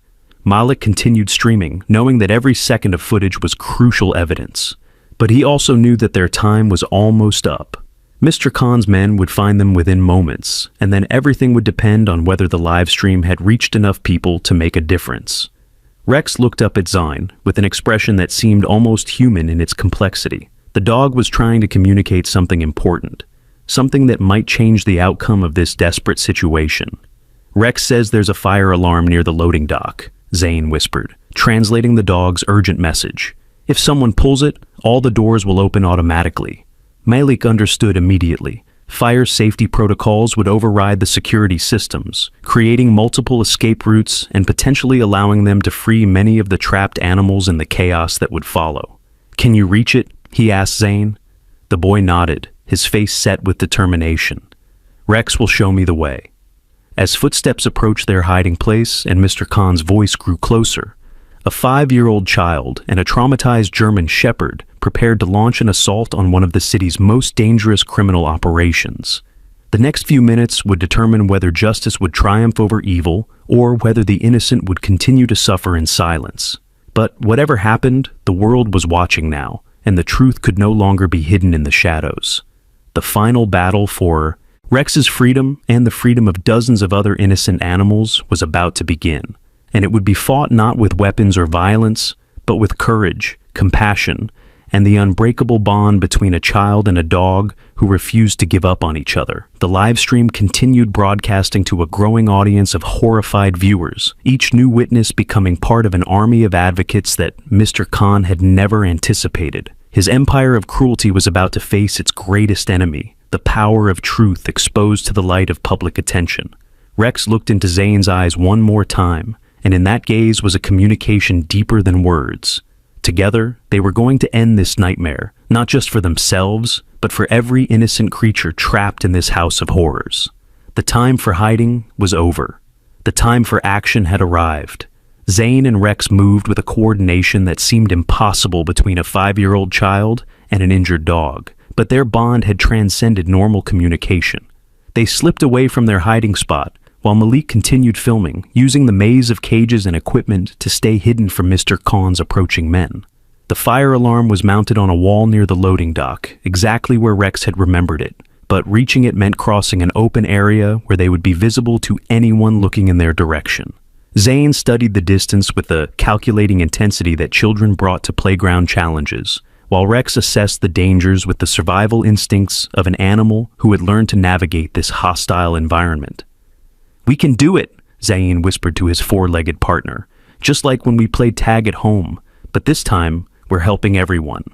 Malik continued streaming, knowing that every second of footage was crucial evidence. But he also knew that their time was almost up. Mr. Khan's men would find them within moments, and then everything would depend on whether the live stream had reached enough people to make a difference. Rex looked up at Zine with an expression that seemed almost human in its complexity. The dog was trying to communicate something important. Something that might change the outcome of this desperate situation. "Rex says there's a fire alarm near the loading dock," Zane whispered, translating the dog's urgent message. "If someone pulls it, all the doors will open automatically." Malik understood immediately. Fire safety protocols would override the security systems, creating multiple escape routes and potentially allowing them to free many of the trapped animals in the chaos that would follow. "Can you reach it?" he asked Zane. The boy nodded, his face set with determination. "Rex will show me the way." As footsteps approached their hiding place and Mr. Khan's voice grew closer, a 5-year-old child and a traumatized German Shepherd prepared to launch an assault on one of the city's most dangerous criminal operations. The next few minutes would determine whether justice would triumph over evil or whether the innocent would continue to suffer in silence. But whatever happened, the world was watching now, and the truth could no longer be hidden in the shadows. The final battle for Rex's freedom and the freedom of dozens of other innocent animals was about to begin, and it would be fought not with weapons or violence, but with courage, compassion, and the unbreakable bond between a child and a dog who refused to give up on each other. The live stream continued broadcasting to a growing audience of horrified viewers, each new witness becoming part of an army of advocates that Mr. Khan had never anticipated. His empire of cruelty was about to face its greatest enemy, the power of truth exposed to the light of public attention. Rex looked into Zane's eyes one more time, and in that gaze was a communication deeper than words. Together, they were going to end this nightmare, not just for themselves, but for every innocent creature trapped in this house of horrors. The time for hiding was over. The time for action had arrived. Zane and Rex moved with a coordination that seemed impossible between a 5-year-old child and an injured dog, but their bond had transcended normal communication. They slipped away from their hiding spot, while Malik continued filming, using the maze of cages and equipment to stay hidden from Mr. Khan's approaching men. The fire alarm was mounted on a wall near the loading dock, exactly where Rex had remembered it, but reaching it meant crossing an open area where they would be visible to anyone looking in their direction. Zane studied the distance with the calculating intensity that children brought to playground challenges, while Rex assessed the dangers with the survival instincts of an animal who had learned to navigate this hostile environment. "We can do it," Zane whispered to his 4-legged partner, "just like when we played tag at home, but this time we're helping everyone."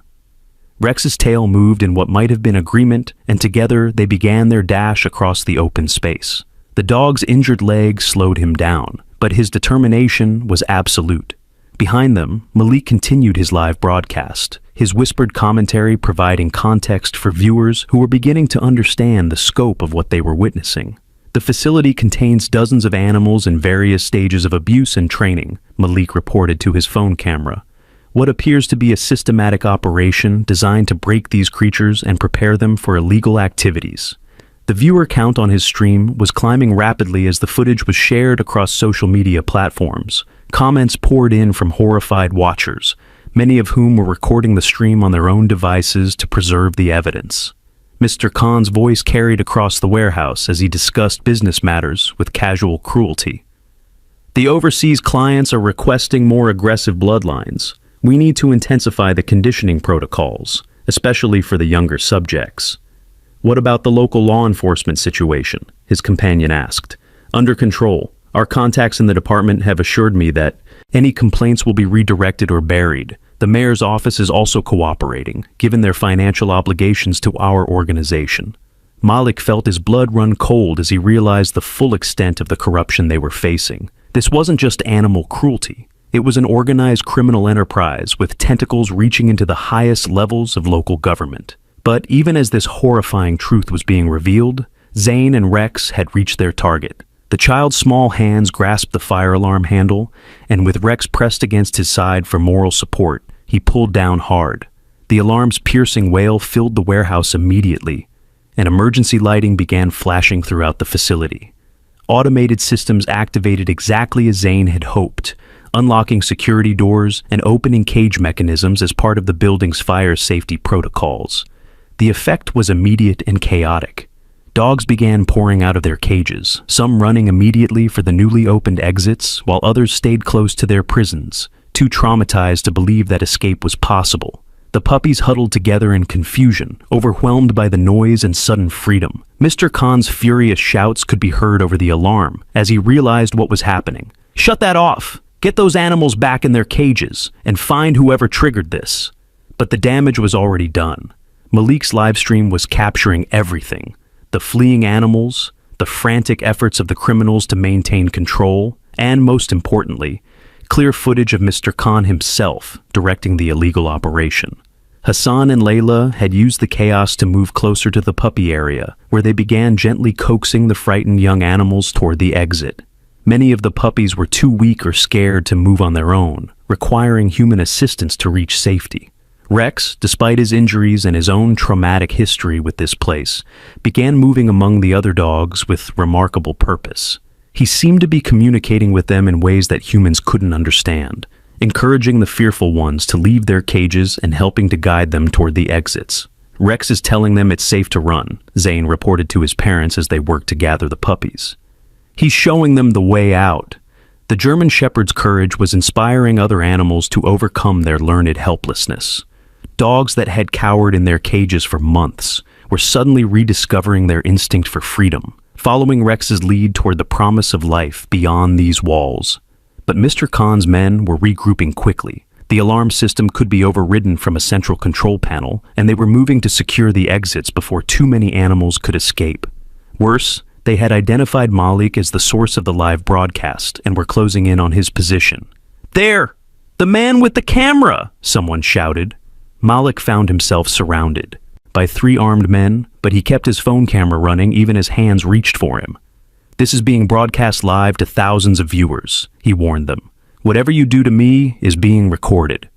Rex's tail moved in what might have been agreement, and together they began their dash across the open space. The dog's injured leg slowed him down, but his determination was absolute. Behind them, Malik continued his live broadcast, his whispered commentary providing context for viewers who were beginning to understand the scope of what they were witnessing. "The facility contains dozens of animals in various stages of abuse and training," Malik reported to his phone camera. "What appears to be a systematic operation designed to break these creatures and prepare them for illegal activities." The viewer count on his stream was climbing rapidly as the footage was shared across social media platforms. Comments poured in from horrified watchers, many of whom were recording the stream on their own devices to preserve the evidence. Mr. Khan's voice carried across the warehouse as he discussed business matters with casual cruelty. "The overseas clients are requesting more aggressive bloodlines. We need to intensify the conditioning protocols, especially for the younger subjects." "What about the local law enforcement situation?" his companion asked. "Under control. Our contacts in the department have assured me that any complaints will be redirected or buried. The mayor's office is also cooperating, given their financial obligations to our organization." Malik felt his blood run cold as he realized the full extent of the corruption they were facing. This wasn't just animal cruelty. It was an organized criminal enterprise with tentacles reaching into the highest levels of local government. But even as this horrifying truth was being revealed, Zane and Rex had reached their target. The child's small hands grasped the fire alarm handle, and with Rex pressed against his side for moral support, he pulled down hard. The alarm's piercing wail filled the warehouse immediately, and emergency lighting began flashing throughout the facility. Automated systems activated exactly as Zane had hoped, unlocking security doors and opening cage mechanisms as part of the building's fire safety protocols. The effect was immediate and chaotic. Dogs began pouring out of their cages, some running immediately for the newly opened exits, while others stayed close to their prisons, too traumatized to believe that escape was possible. The puppies huddled together in confusion, overwhelmed by the noise and sudden freedom. Mr. Khan's furious shouts could be heard over the alarm as he realized what was happening. "Shut that off! Get those animals back in their cages, and find whoever triggered this." But the damage was already done. Malik's livestream was capturing everything. The fleeing animals, the frantic efforts of the criminals to maintain control, and most importantly, clear footage of Mr. Khan himself directing the illegal operation. Hassan and Layla had used the chaos to move closer to the puppy area, where they began gently coaxing the frightened young animals toward the exit. Many of the puppies were too weak or scared to move on their own, requiring human assistance to reach safety. Rex, despite his injuries and his own traumatic history with this place, began moving among the other dogs with remarkable purpose. He seemed to be communicating with them in ways that humans couldn't understand, encouraging the fearful ones to leave their cages and helping to guide them toward the exits. "Rex is telling them it's safe to run," Zane reported to his parents as they worked to gather the puppies. "He's showing them the way out." The German Shepherd's courage was inspiring other animals to overcome their learned helplessness. Dogs that had cowered in their cages for months were suddenly rediscovering their instinct for freedom, following Rex's lead toward the promise of life beyond these walls. But Mr. Khan's men were regrouping quickly. The alarm system could be overridden from a central control panel, and they were moving to secure the exits before too many animals could escape. Worse, they had identified Malik as the source of the live broadcast and were closing in on his position. "There! The man with the camera!" someone shouted. Malik found himself surrounded by 3 armed men, but he kept his phone camera running even as hands reached for him. "This is being broadcast live to thousands of viewers," he warned them. "Whatever you do to me is being recorded."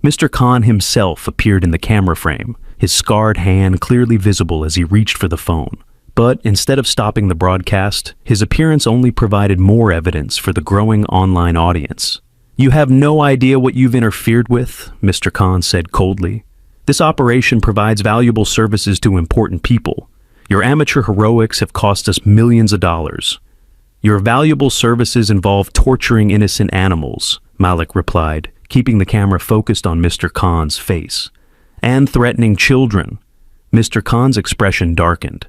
Mr. Khan himself appeared in the camera frame, his scarred hand clearly visible as he reached for the phone. But instead of stopping the broadcast, his appearance only provided more evidence for the growing online audience. "You have no idea what you've interfered with," Mr. Khan said coldly. "This operation provides valuable services to important people. Your amateur heroics have cost us millions of dollars." "Your valuable services involve torturing innocent animals," Malik replied, keeping the camera focused on Mr. Khan's face. "And threatening children." Mr. Khan's expression darkened.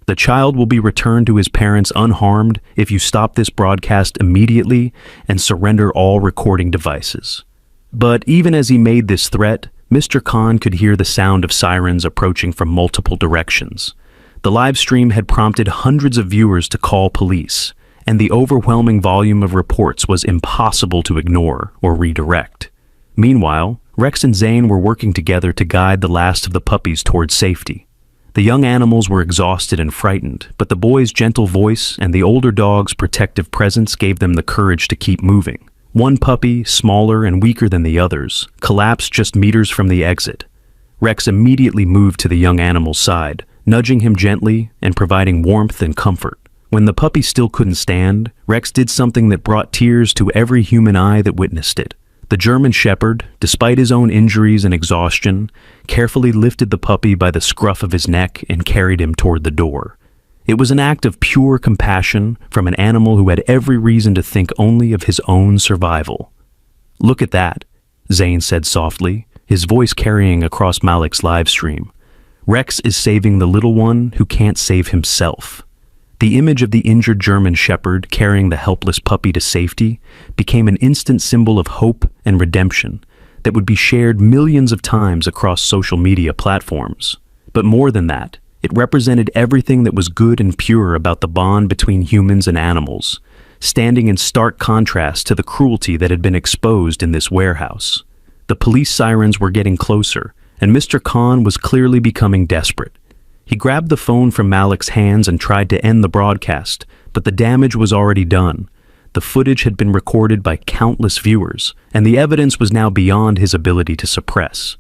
"The child will be returned to his parents unharmed if you stop this broadcast immediately and surrender all recording devices." But even as he made this threat, Mr. Khan could hear the sound of sirens approaching from multiple directions. The live stream had prompted hundreds of viewers to call police, and the overwhelming volume of reports was impossible to ignore or redirect. Meanwhile, Rex and Zane were working together to guide the last of the puppies towards safety. The young animals were exhausted and frightened, but the boy's gentle voice and the older dog's protective presence gave them the courage to keep moving. One puppy, smaller and weaker than the others, collapsed just meters from the exit. Rex immediately moved to the young animal's side, nudging him gently and providing warmth and comfort. When the puppy still couldn't stand, Rex did something that brought tears to every human eye that witnessed it. The German Shepherd, despite his own injuries and exhaustion, carefully lifted the puppy by the scruff of his neck and carried him toward the door. It was an act of pure compassion from an animal who had every reason to think only of his own survival. "Look at that," Zane said softly, his voice carrying across Malik's live stream. "Rex is saving the little one who can't save himself." The image of the injured German Shepherd carrying the helpless puppy to safety became an instant symbol of hope and redemption that would be shared millions of times across social media platforms. But more than that, it represented everything that was good and pure about the bond between humans and animals, standing in stark contrast to the cruelty that had been exposed in this warehouse. The police sirens were getting closer, and Mr. Khan was clearly becoming desperate. He grabbed the phone from Malik's hands and tried to end the broadcast, but the damage was already done. The footage had been recorded by countless viewers, and the evidence was now beyond his ability to suppress.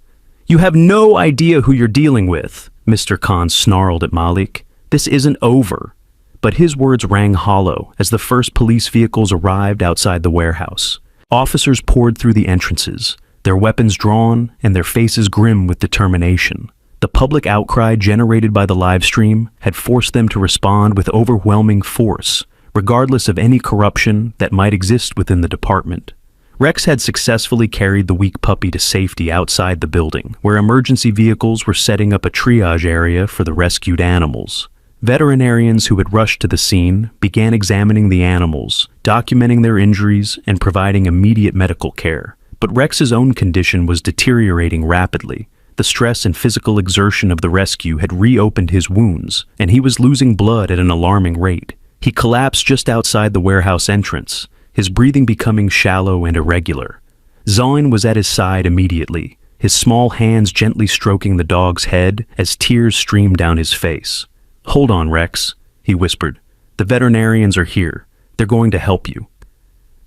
"You have no idea who you're dealing with," Mr. Khan snarled at Malik. "This isn't over." But his words rang hollow as the first police vehicles arrived outside the warehouse. Officers poured through the entrances, their weapons drawn and their faces grim with determination. The public outcry generated by the live stream had forced them to respond with overwhelming force, regardless of any corruption that might exist within the department. Rex had successfully carried the weak puppy to safety outside the building, where emergency vehicles were setting up a triage area for the rescued animals. Veterinarians who had rushed to the scene began examining the animals, documenting their injuries, and providing immediate medical care. But Rex's own condition was deteriorating rapidly. The stress and physical exertion of the rescue had reopened his wounds, and he was losing blood at an alarming rate. He collapsed just outside the warehouse entrance, his breathing becoming shallow and irregular. Zine was at his side immediately, his small hands gently stroking the dog's head as tears streamed down his face. "Hold on, Rex," he whispered. "The veterinarians are here. They're going to help you."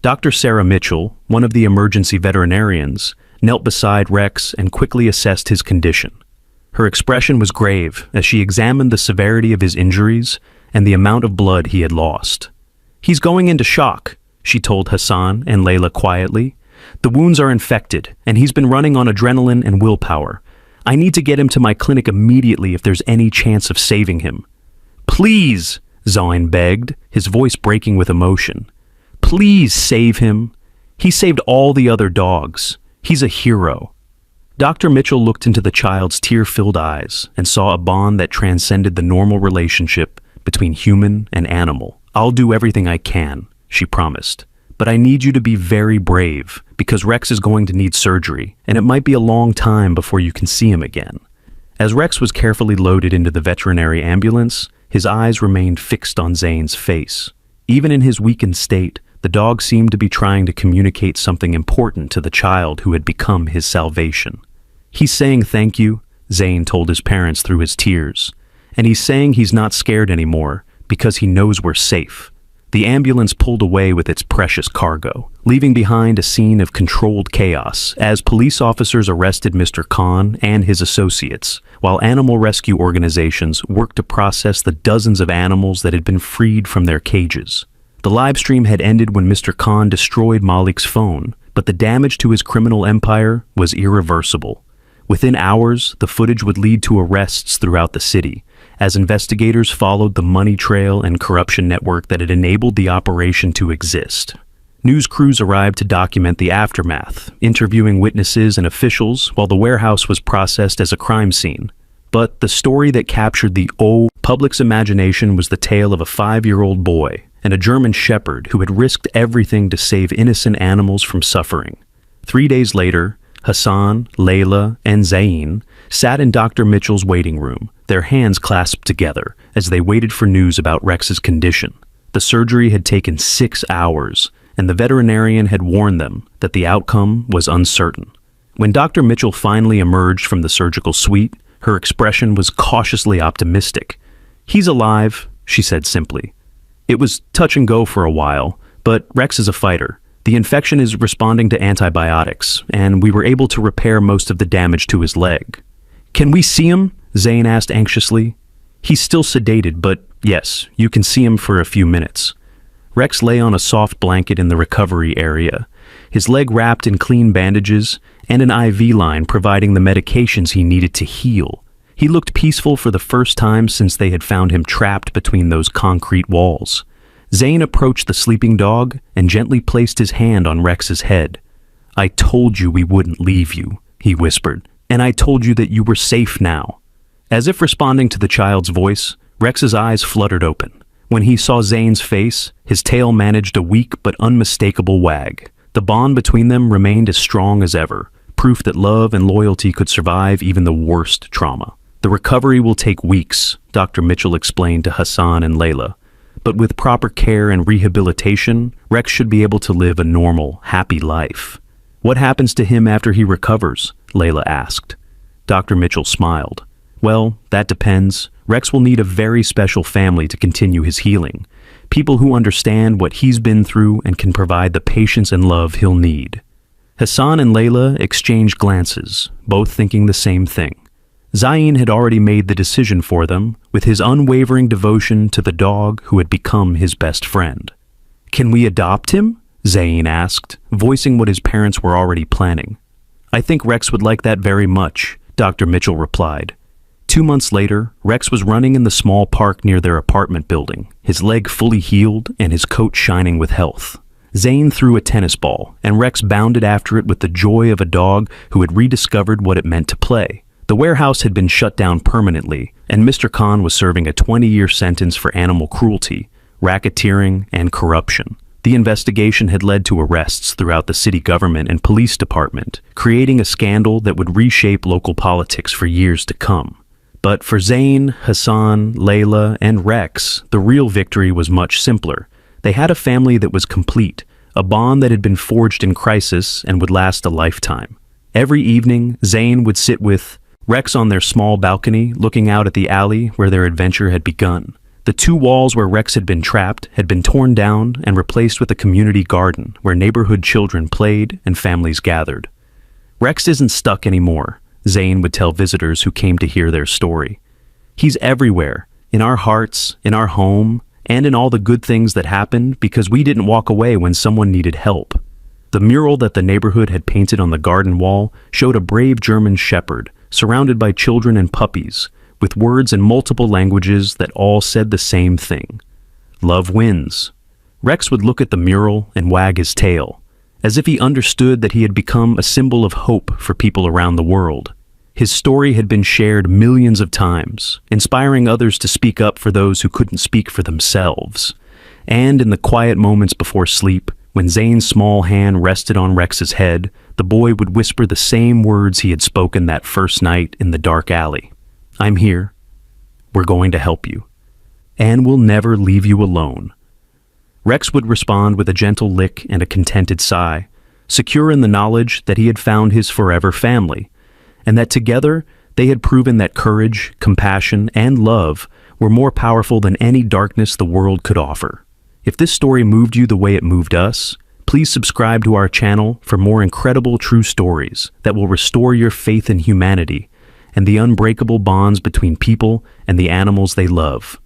Dr. Sarah Mitchell, one of the emergency veterinarians, knelt beside Rex and quickly assessed his condition. Her expression was grave as she examined the severity of his injuries and the amount of blood he had lost. "He's going into shock," she told Hassan and Layla quietly. "The wounds are infected, and he's been running on adrenaline and willpower. I need to get him to my clinic immediately if there's any chance of saving him." "Please," Zine begged, his voice breaking with emotion. "Please save him. He saved all the other dogs. He's a hero." Dr. Mitchell looked into the child's tear-filled eyes and saw a bond that transcended the normal relationship between human and animal. "I'll do everything I can," she promised. "But I need you to be very brave, because Rex is going to need surgery, and it might be a long time before you can see him again." As Rex was carefully loaded into the veterinary ambulance, his eyes remained fixed on Zane's face. Even in his weakened state, the dog seemed to be trying to communicate something important to the child who had become his salvation. "He's saying thank you," Zane told his parents through his tears. "And he's saying he's not scared anymore because he knows we're safe." The ambulance pulled away with its precious cargo, leaving behind a scene of controlled chaos as police officers arrested Mr. Khan and his associates, while animal rescue organizations worked to process the dozens of animals that had been freed from their cages. The live stream had ended when Mr. Khan destroyed Malik's phone, but the damage to his criminal empire was irreversible. Within hours, the footage would lead to arrests throughout the city, as investigators followed the money trail and corruption network that had enabled the operation to exist. News crews arrived to document the aftermath, interviewing witnesses and officials while the warehouse was processed as a crime scene. But the story that captured the public's imagination was the tale of a 5-year-old boy and a German shepherd who had risked everything to save innocent animals from suffering. 3 days later, Hassan, Layla, and Zain sat in Dr. Mitchell's waiting room, their hands clasped together as they waited for news about Rex's condition. The surgery had taken 6 hours, and the veterinarian had warned them that the outcome was uncertain. When Dr. Mitchell finally emerged from the surgical suite, her expression was cautiously optimistic. "He's alive," she said simply. "It was touch and go for a while, but Rex is a fighter. The infection is responding to antibiotics, and we were able to repair most of the damage to his leg." "Can we see him?" Zane asked anxiously. "He's still sedated, but yes, you can see him for a few minutes." Rex lay on a soft blanket in the recovery area, his leg wrapped in clean bandages and an IV line providing the medications he needed to heal. He looked peaceful for the first time since they had found him trapped between those concrete walls. Zane approached the sleeping dog and gently placed his hand on Rex's head. "I told you we wouldn't leave you," he whispered, "and I told you that you were safe now." As if responding to the child's voice, Rex's eyes fluttered open. When he saw Zane's face, his tail managed a weak but unmistakable wag. The bond between them remained as strong as ever, proof that love and loyalty could survive even the worst trauma. "The recovery will take weeks," Dr. Mitchell explained to Hassan and Layla. "But with proper care and rehabilitation, Rex should be able to live a normal, happy life." "What happens to him after he recovers?" Layla asked. Dr. Mitchell smiled. "Well, that depends. Rex will need a very special family to continue his healing. People who understand what he's been through and can provide the patience and love he'll need." Hassan and Layla exchanged glances, both thinking the same thing. Zayn had already made the decision for them, with his unwavering devotion to the dog who had become his best friend. "Can we adopt him?" Zayn asked, voicing what his parents were already planning. "I think Rex would like that very much," Dr. Mitchell replied. 2 months later, Rex was running in the small park near their apartment building, his leg fully healed and his coat shining with health. Zane threw a tennis ball, and Rex bounded after it with the joy of a dog who had rediscovered what it meant to play. The warehouse had been shut down permanently, and Mr. Khan was serving a 20-year sentence for animal cruelty, racketeering, and corruption. The investigation had led to arrests throughout the city government and police department, creating a scandal that would reshape local politics for years to come. But for Zane, Hassan, Layla, and Rex, the real victory was much simpler. They had a family that was complete, a bond that had been forged in crisis and would last a lifetime. Every evening, Zane would sit with Rex on their small balcony, looking out at the alley where their adventure had begun. The 2 walls where Rex had been trapped had been torn down and replaced with a community garden where neighborhood children played and families gathered. "Rex isn't stuck anymore," Zane would tell visitors who came to hear their story. "He's everywhere, in our hearts, in our home, and in all the good things that happened because we didn't walk away when someone needed help." The mural that the neighborhood had painted on the garden wall showed a brave German shepherd surrounded by children and puppies, with words in multiple languages that all said the same thing: "Love wins." Rex would look at the mural and wag his tail, as if he understood that he had become a symbol of hope for people around the world. His story had been shared millions of times, inspiring others to speak up for those who couldn't speak for themselves. And in the quiet moments before sleep, when Zane's small hand rested on Rex's head, the boy would whisper the same words he had spoken that first night in the dark alley. "I'm here. We're going to help you. And we'll never leave you alone." Rex would respond with a gentle lick and a contented sigh, secure in the knowledge that he had found his forever family, and that together they had proven that courage, compassion, and love were more powerful than any darkness the world could offer. If this story moved you the way it moved us, please subscribe to our channel for more incredible true stories that will restore your faith in humanity and the unbreakable bonds between people and the animals they love.